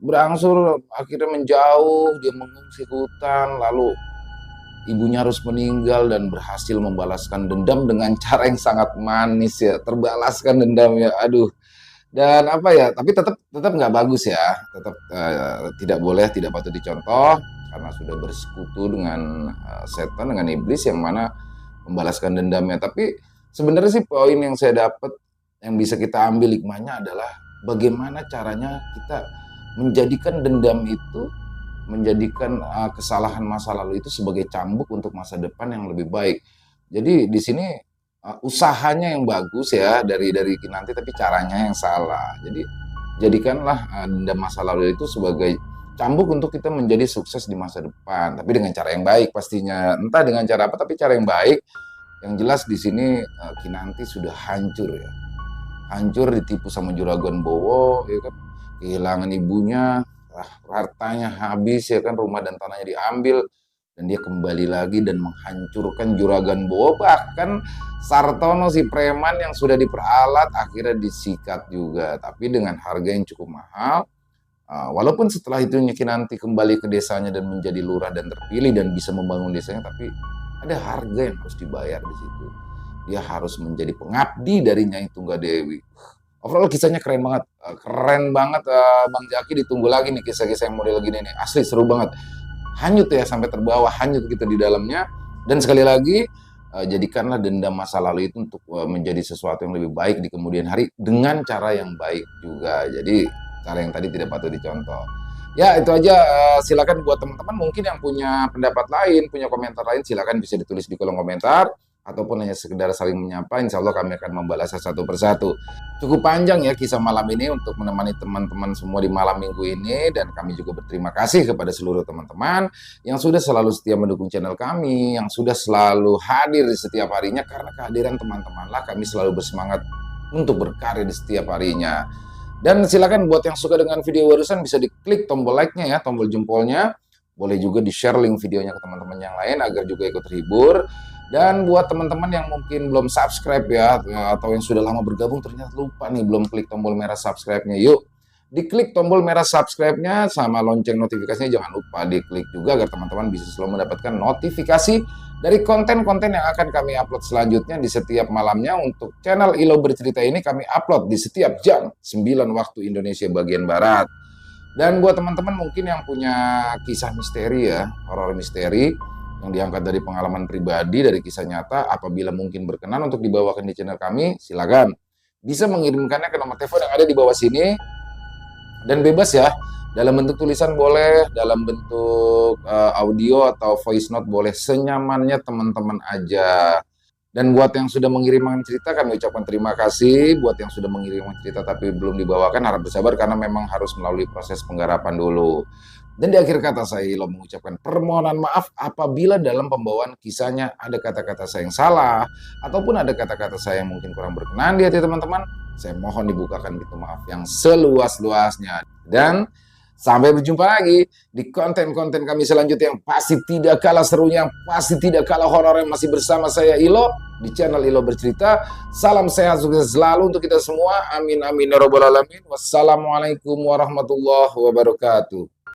berangsur akhirnya menjauh, dia mengungsi ke hutan, lalu ibunya harus meninggal dan berhasil membalaskan dendam dengan cara yang sangat manis ya, terbalaskan dendamnya, aduh. Dan tapi tetap nggak bagus ya, tetap tidak patut dicontoh karena sudah bersekutu dengan setan, dengan iblis yang mana membalaskan dendamnya. Tapi sebenarnya sih poin yang saya dapat, yang bisa kita ambil hikmahnya adalah bagaimana caranya kita menjadikan dendam itu, menjadikan kesalahan masa lalu itu sebagai cambuk untuk masa depan yang lebih baik. Jadi di sini usahanya yang bagus ya dari Kinanti, tapi caranya yang salah. Jadi jadikanlah dendam masa lalu itu sebagai cambuk untuk kita menjadi sukses di masa depan, tapi dengan cara yang baik pastinya. Entah dengan cara apa, tapi cara yang baik. Yang jelas di sini Kinanti sudah hancur ya. Hancur, ditipu sama Juragan Bowo, ya kan, kehilangan ibunya, hartanya habis ya kan, rumah dan tanahnya diambil, dan dia kembali lagi dan menghancurkan Juragan Bowo. Bahkan Sartono si preman yang sudah diperalat akhirnya disikat juga, tapi dengan harga yang cukup mahal. Walaupun setelah itu Kinanti kembali ke desanya dan menjadi lurah dan terpilih dan bisa membangun desanya, tapi ada harga yang harus dibayar di situ. Dia harus menjadi pengabdi dari Nyai Tunggadewi. Overall kisahnya keren banget. Bang Zaki, ditunggu lagi nih kisah-kisah yang model gini nih. Asli seru banget. Hanyut ya, sampai terbawa, hanyut kita di dalamnya. Dan sekali lagi, jadikanlah dendam masa lalu itu untuk menjadi sesuatu yang lebih baik di kemudian hari dengan cara yang baik juga. Jadi cara yang tadi tidak patut dicontoh. Ya itu aja, silakan buat teman-teman mungkin yang punya pendapat lain, punya komentar lain, silakan bisa ditulis di kolom komentar, ataupun hanya sekedar saling menyapa. Insya Allah kami akan membalas satu persatu. Cukup panjang ya kisah malam ini untuk menemani teman-teman semua di malam minggu ini, dan kami juga berterima kasih kepada seluruh teman-teman yang sudah selalu setia mendukung channel kami, yang sudah selalu hadir di setiap harinya. Karena kehadiran teman-temanlah kami selalu bersemangat untuk berkarya di setiap harinya. Dan silakan buat yang suka dengan video barusan bisa diklik tombol like-nya ya, tombol jempolnya. Boleh juga di-share link videonya ke teman-teman yang lain agar juga ikut terhibur. Dan buat teman-teman yang mungkin belum subscribe ya, atau yang sudah lama bergabung ternyata lupa nih belum klik tombol merah subscribe-nya, yuk diklik tombol merah subscribe-nya sama lonceng notifikasinya, jangan lupa diklik juga agar teman-teman bisa selalu mendapatkan notifikasi dari konten-konten yang akan kami upload selanjutnya di setiap malamnya. Untuk channel Ilo Bercerita ini kami upload di setiap jam 9 waktu Indonesia bagian Barat. Dan buat teman-teman mungkin yang punya kisah misteri ya, horor misteri yang diangkat dari pengalaman pribadi, dari kisah nyata, apabila mungkin berkenan untuk dibawakan di channel kami, silakan bisa mengirimkannya ke nomor telepon yang ada di bawah sini. Dan bebas ya, dalam bentuk tulisan boleh, dalam bentuk audio atau voice note boleh, senyamannya teman-teman aja. Dan buat yang sudah mengirimkan cerita, kami ucapkan terima kasih. Buat yang sudah mengirimkan cerita tapi belum dibawakan, harap bersabar karena memang harus melalui proses penggarapan dulu. Dan di akhir kata saya Ilo mengucapkan permohonan maaf apabila dalam pembawaan kisahnya ada kata-kata saya yang salah, ataupun ada kata-kata saya yang mungkin kurang berkenan di hati teman-teman. Saya mohon dibukakan pintu maaf yang seluas-luasnya. Dan Sampai berjumpa lagi di konten-konten kami selanjutnya yang pasti tidak kalah serunya, yang pasti tidak kalah horor, yang masih bersama saya Ilo di channel Ilo Bercerita. Salam sehat sukses selalu untuk kita semua. Amin amin ya robbal alamin. Wassalamualaikum warahmatullahi wabarakatuh.